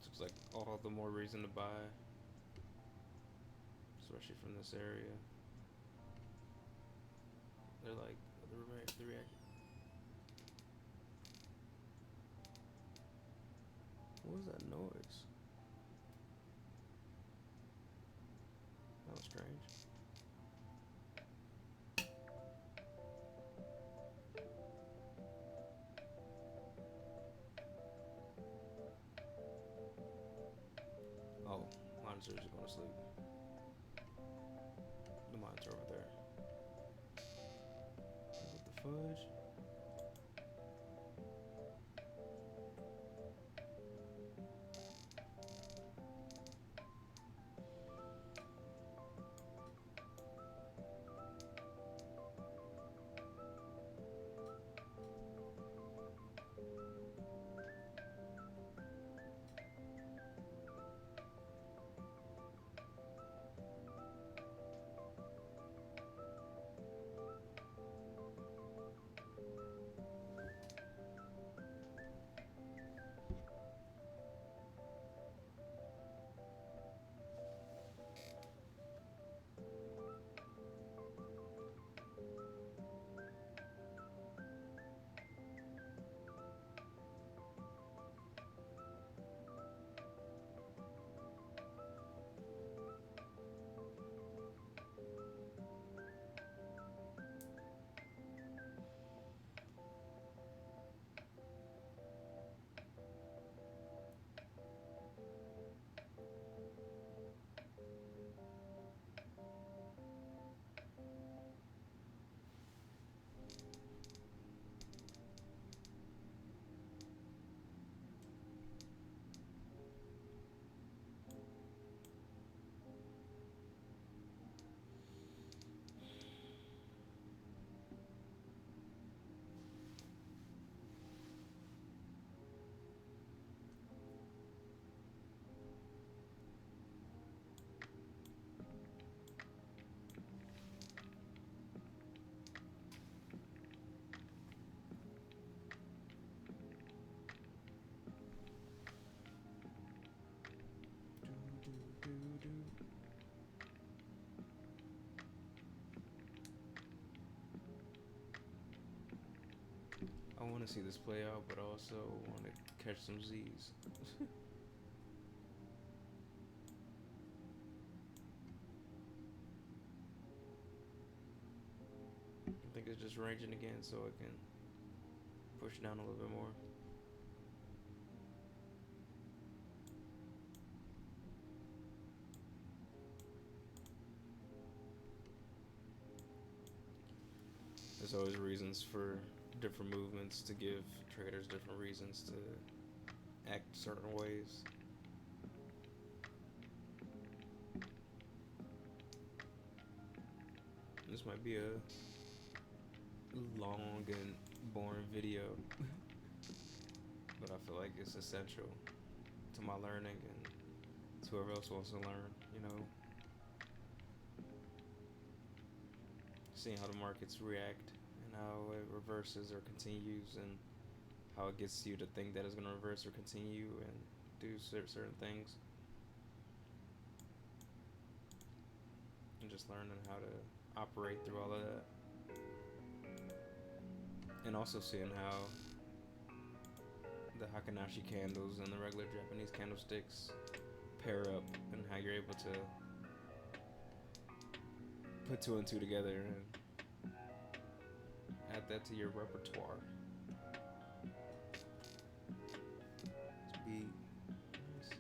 Looks like all the more reason to buy, especially from this area. They're like the react. What was that noise? That was strange. Oh, monitors are going to sleep. The monitor over there. What the fudge? want to see this play out, but also want to catch some Z's. I think it's just ranging again so it can push down a little bit more. There's always reasons for different movements to give traders different reasons to act certain ways. This might be a long and boring video, but I feel like it's essential to my learning and to whoever else wants to learn, you know, seeing how the markets react and how it reverses or continues and how it gets you to think that it's going to reverse or continue and do certain things, and just learning how to operate through all of that, and also seeing how the Hakanashi candles and the regular Japanese candlesticks pair up and how you're able to put two and two together and add that to your repertoire. To be nice.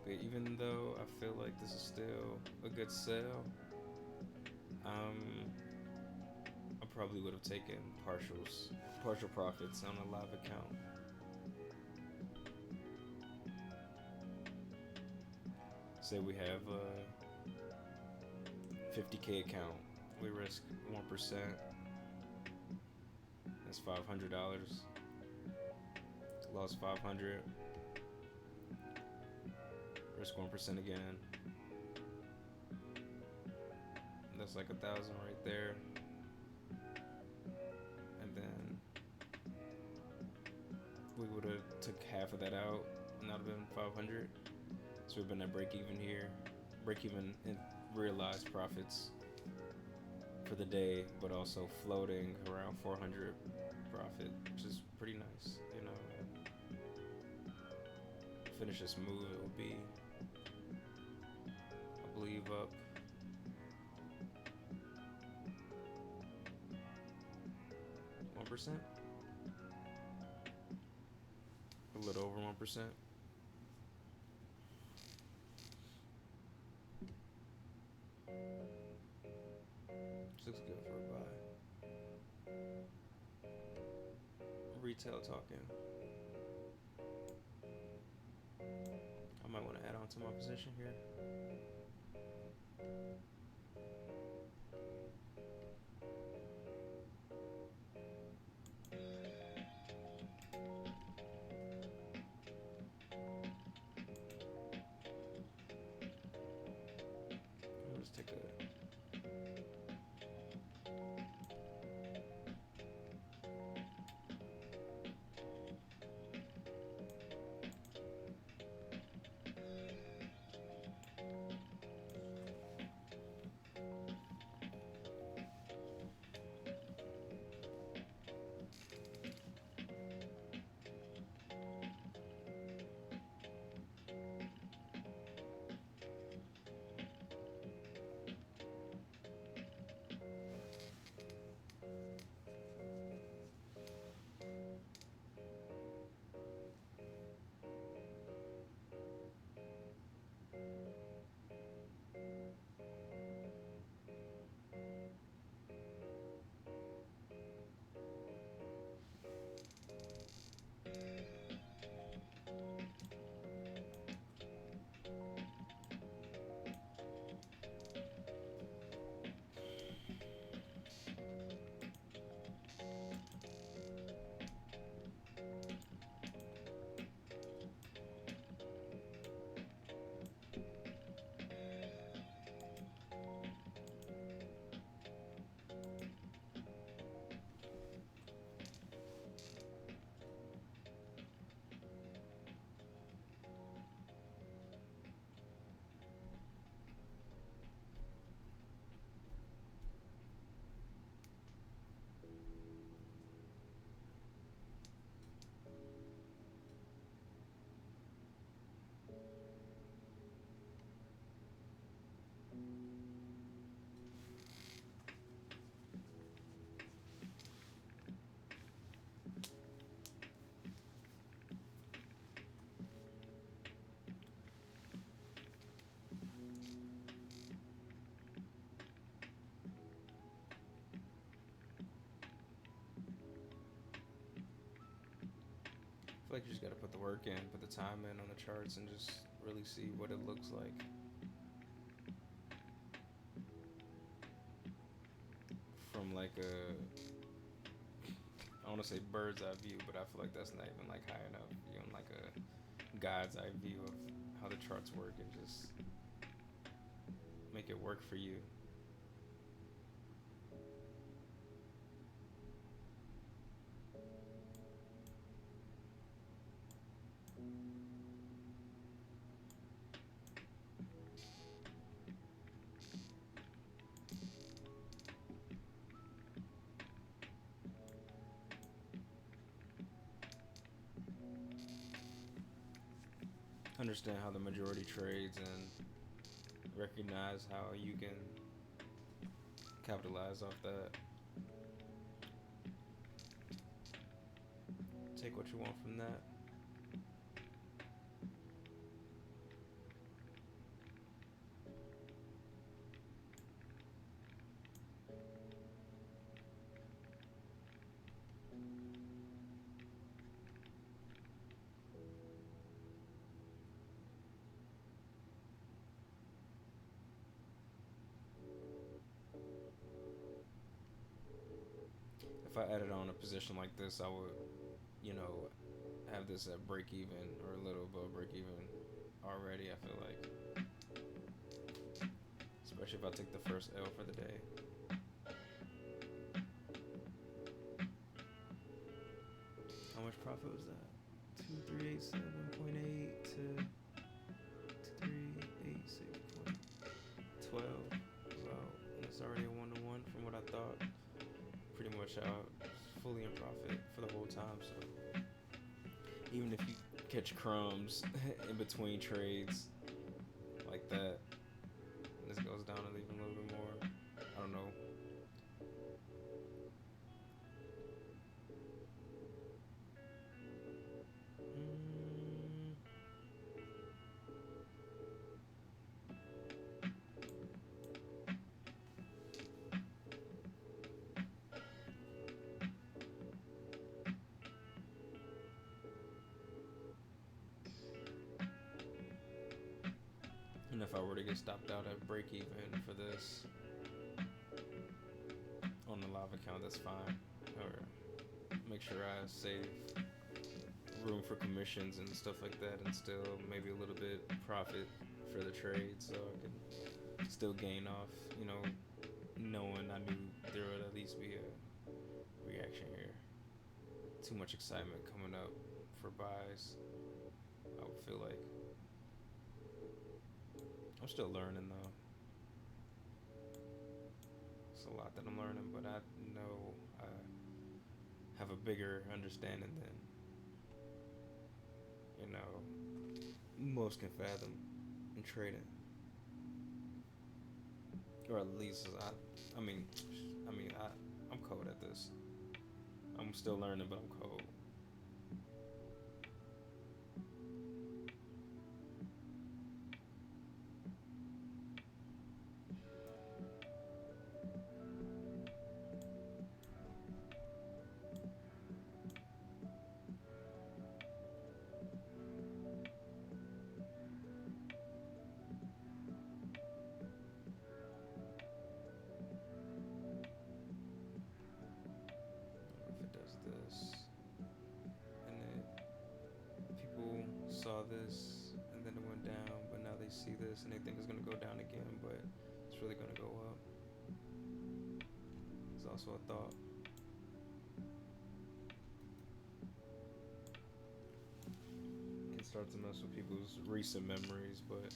But even though I feel like this is still a good sell, I probably would have taken partial profits on a live account. Say we have a 50K account, we risk 1%. That's $500. Lost 500. Risk 1% again. That's like 1,000 right there. And then we would have took half of that out, and that would have been 500. So we've been at break even here, break even in realized profits for the day, but also floating around 400 profit, which is pretty nice. You know, finish this move, it will be, I believe, up 1%, a little over 1%. Looks good for a buy. Retail talking. I might want to add on to my position here. Let's take a feel like you just got to put the work in, put the time in on the charts, and just really see what it looks like from like a, I want to say bird's eye view, but I feel like that's not even like high enough. You know, like a God's eye view of how the charts work, and just make it work for you. Understand how the majority trades and recognize how you can capitalize off that. Take what you want from that. If I added on a position like this, I would, you know, have this at break even or a little above break even already. I feel like, especially if I take the first L for the day. How much profit was that? 2387.8 to 2386.12. Well, it's already a 1-to-1 from what I thought. Pretty much out fully in profit for the whole time. So even if you catch crumbs in between trades like that, this goes down even a little bit more. I don't know. And if I were to get stopped out at break even for this on the live account, that's fine. Or make sure I save room for commissions and stuff like that, and still maybe a little bit profit for the trade, so I can still gain off, knowing I knew there would at least be a reaction here. Too much excitement coming up for buys, I would feel like. I'm still learning though. It's a lot that I'm learning, but I know I have a bigger understanding than, most can fathom in trading. Or at least I'm cold at this. I'm still learning, but I'm cold. If it does this, and then people saw this, and then it went down, but now they see this, and they think it's gonna go down again, but it's really gonna go up. It's also a thought. It can start to mess with people's recent memories, but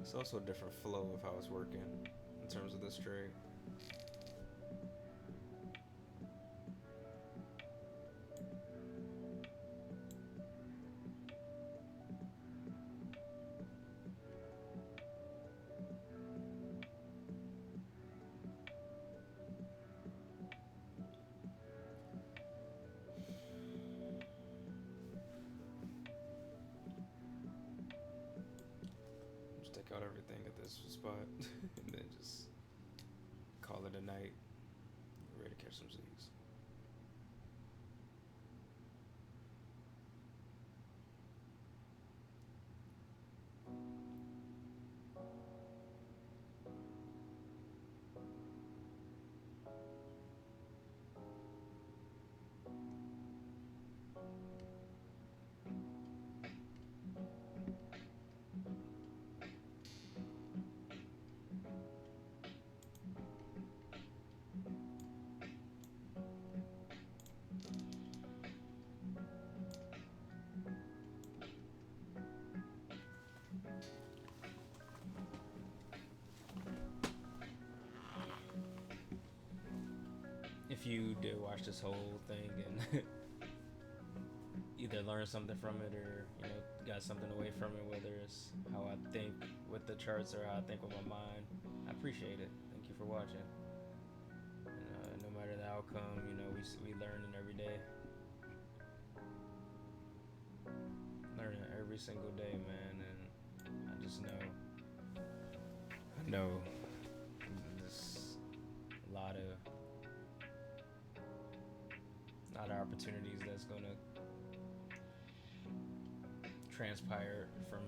it's also a different flow of how it's working in terms of this trade. Just take out everything at this spot and then just call it a night. Ready to catch some Z's. few did watch this whole thing and either learn something from it or got something away from it. Whether it's how I think with the charts or how I think with my mind, I appreciate it. Thank you for watching. No matter the outcome, we learning every day, learning every single day, man. And I just know there's a lot of opportunities that's gonna transpire from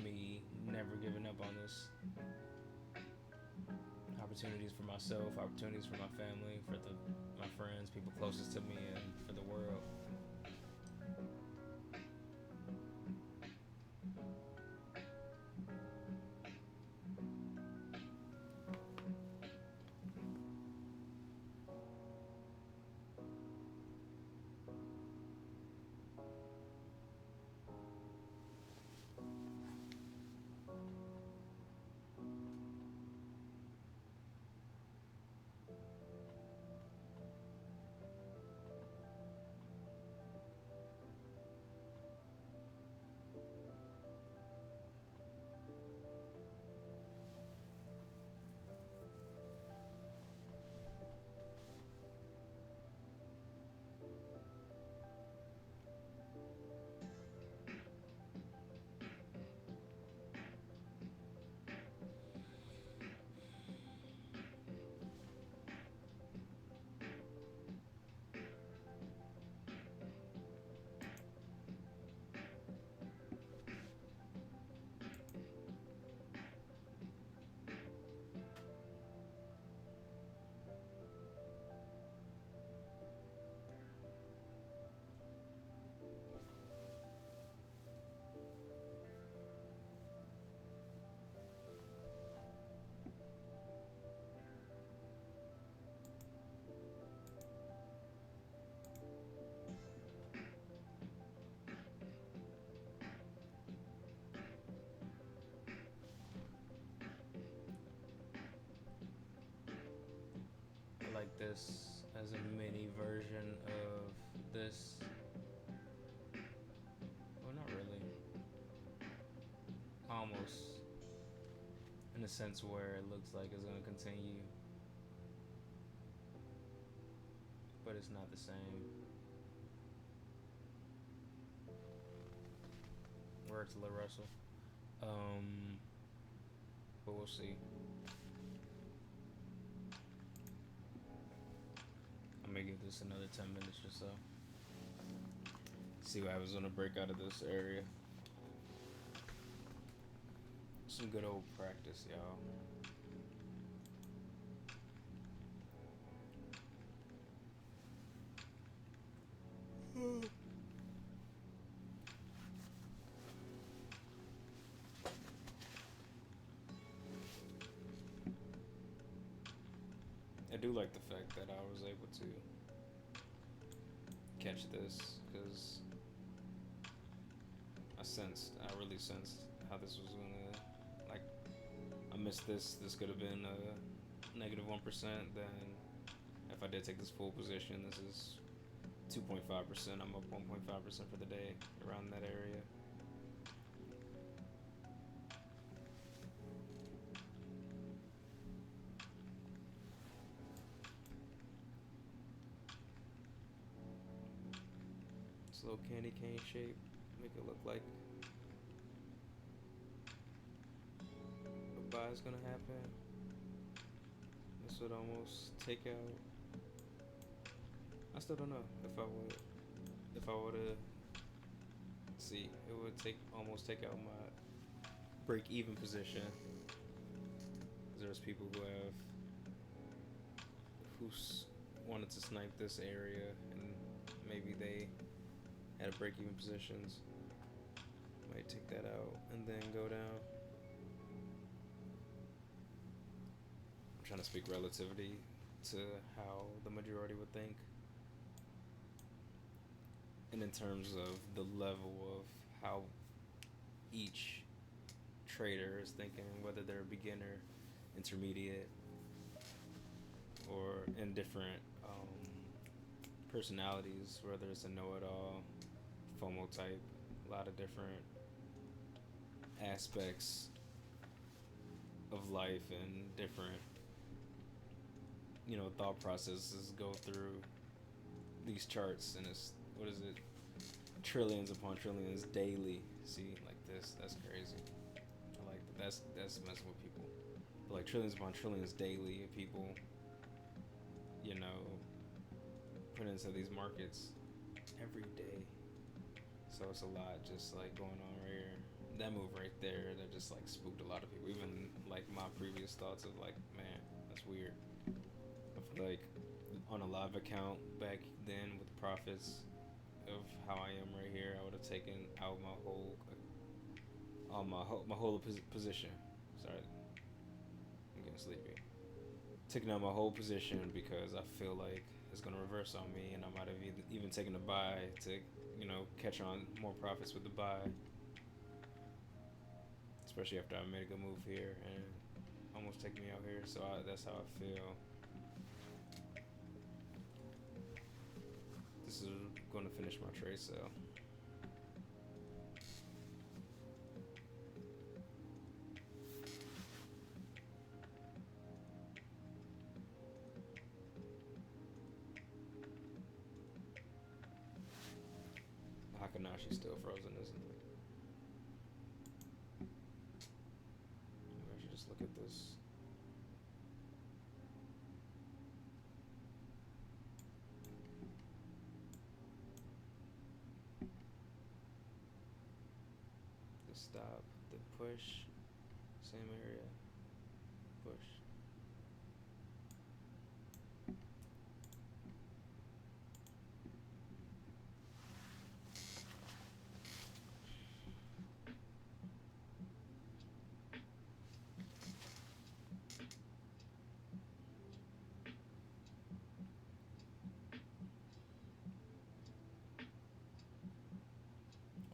me never giving up on this. Opportunities for myself, opportunities for my family, for my friends, people closest to me, and for the world. I like this as a mini version of this. Well, not really. Almost. In a sense where it looks like it's going to continue, but it's not the same. Word to Russell. But we'll see. I'm gonna give this another 10 minutes or so. See what happens when I break out of this area. Some good old practice, y'all. I do like the fact that I was able to catch this because I really sensed how this was gonna, like, I missed this. This could have been a -1%. Then if I did take this full position, this is 2.5%. I'm up 1.5% for the day, around that area. This little candy cane shape, make it look like a buy is gonna happen. This would almost take out. I still don't know if I would. If I were to see, it would almost take out my break-even position. There's people who wanted to snipe this area, and maybe they had break-even positions. Might take that out and then go down. I'm trying to speak relativity to how the majority would think, and in terms of the level of how each trader is thinking, whether they're a beginner, intermediate, or in different personalities, whether it's a know-it-all, FOMO type, a lot of different aspects of life and different, thought processes go through these charts, and it's what is it, trillions upon trillions daily. See, like this, that's crazy. I like that. That's messing with people. But like trillions upon trillions daily of people, you know, put into these markets every day. So it's a lot just like going on right here. That move right there, that just like spooked a lot of people. Even like my previous thoughts of like, man, that's weird. I feel like on a live account back then with profits of how I am right here, I would have taken out my whole position. Sorry, I'm getting sleepy. Taking out my whole position because I feel like it's gonna reverse on me, and I might have even taken a buy to, catch on more profits with the buy, especially after I made a good move here and almost take me out here. So that's how I feel. This is going to finish my trade sale. Hakanashi's still frozen, isn't it? Maybe I should just look at this. The stop, the push, same area, push.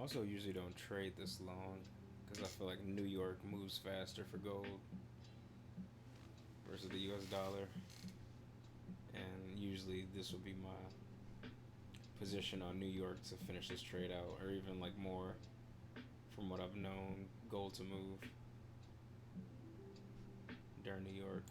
Also, usually don't trade this long because I feel like New York moves faster for gold versus the US dollar. And usually this would be my position on New York to finish this trade out, or even like more from what I've known gold to move during New York.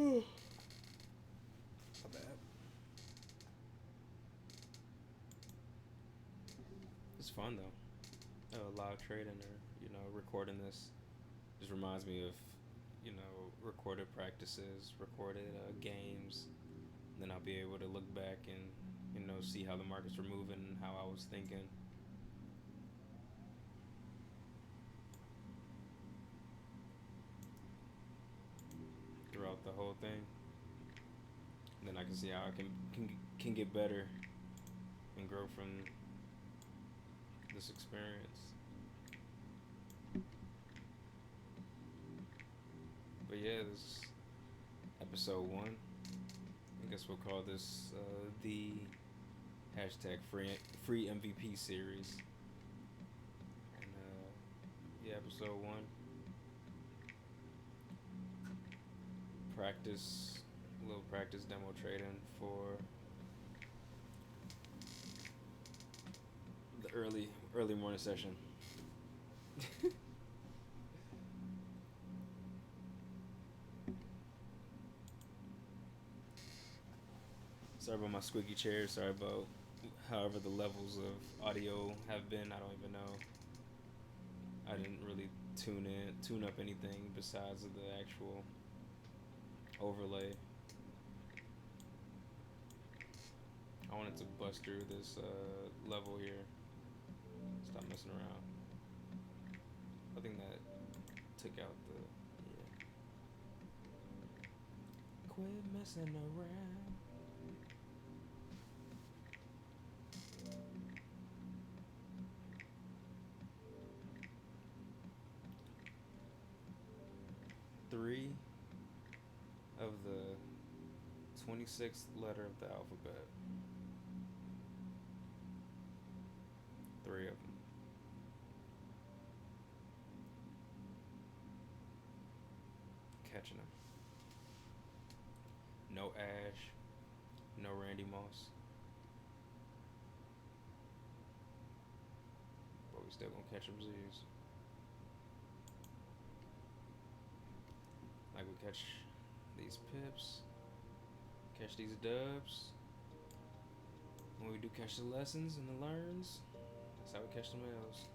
My bad. It's fun though. Live trading or recording this just reminds me of recorded practices, recorded games. And then I'll be able to look back and see how the markets were moving and how I was thinking. Throughout the whole thing, and then I can see how I can get better and grow from this experience. But yeah, this is Ep.1. I guess we'll call this the hashtag free MVP series. And yeah, Ep.1. A little practice demo trading for the early morning session. Sorry about my squeaky chair. Sorry about however the levels of audio have been. I don't even know. I didn't really tune up anything besides the actual overlay. wanted to bust through this level here. Stop messing around. I think that took out the yeah. Quit messing around. Three of the 26th letter of the alphabet. Three of them. Catching them. No Ash. No Randy Moss. But we still gonna catch them Z's. Like we catch these pips. Catch these dubs. When we do catch the lessons and the learns, that's how we catch the L's.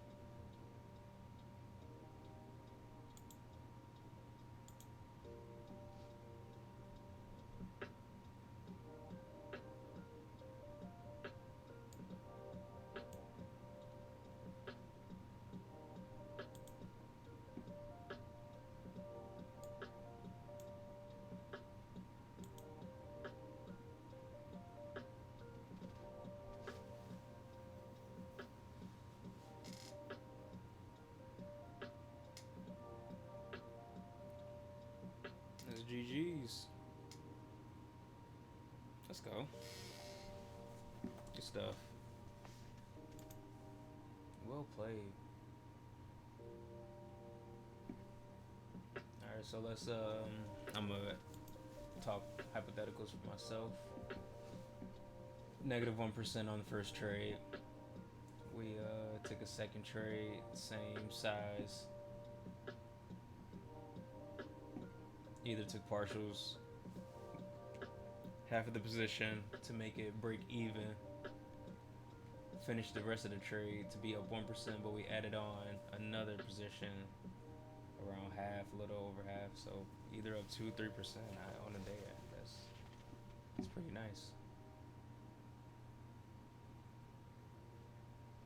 That's GG's. Let's go. Good stuff. Well played. Alright, so let's I'm gonna talk hypotheticals for myself. -1% on the first trade. We took a second trade, same size. Either took partials, half of the position to make it break even. Finished the rest of the trade to be up 1%, but we added on another position around half, a little over half. So either up 2-3% on a day. That's pretty nice.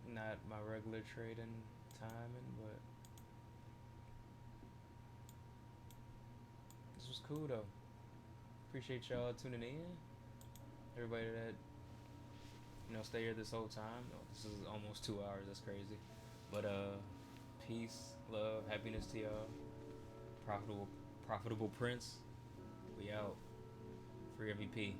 Not my regular trading timing, but this was cool though. Appreciate y'all tuning in. Everybody that stay here this whole time. Oh, this is almost 2 hours. That's crazy. But peace, love, happiness to y'all. Profitable Prince. We out. Free MVP.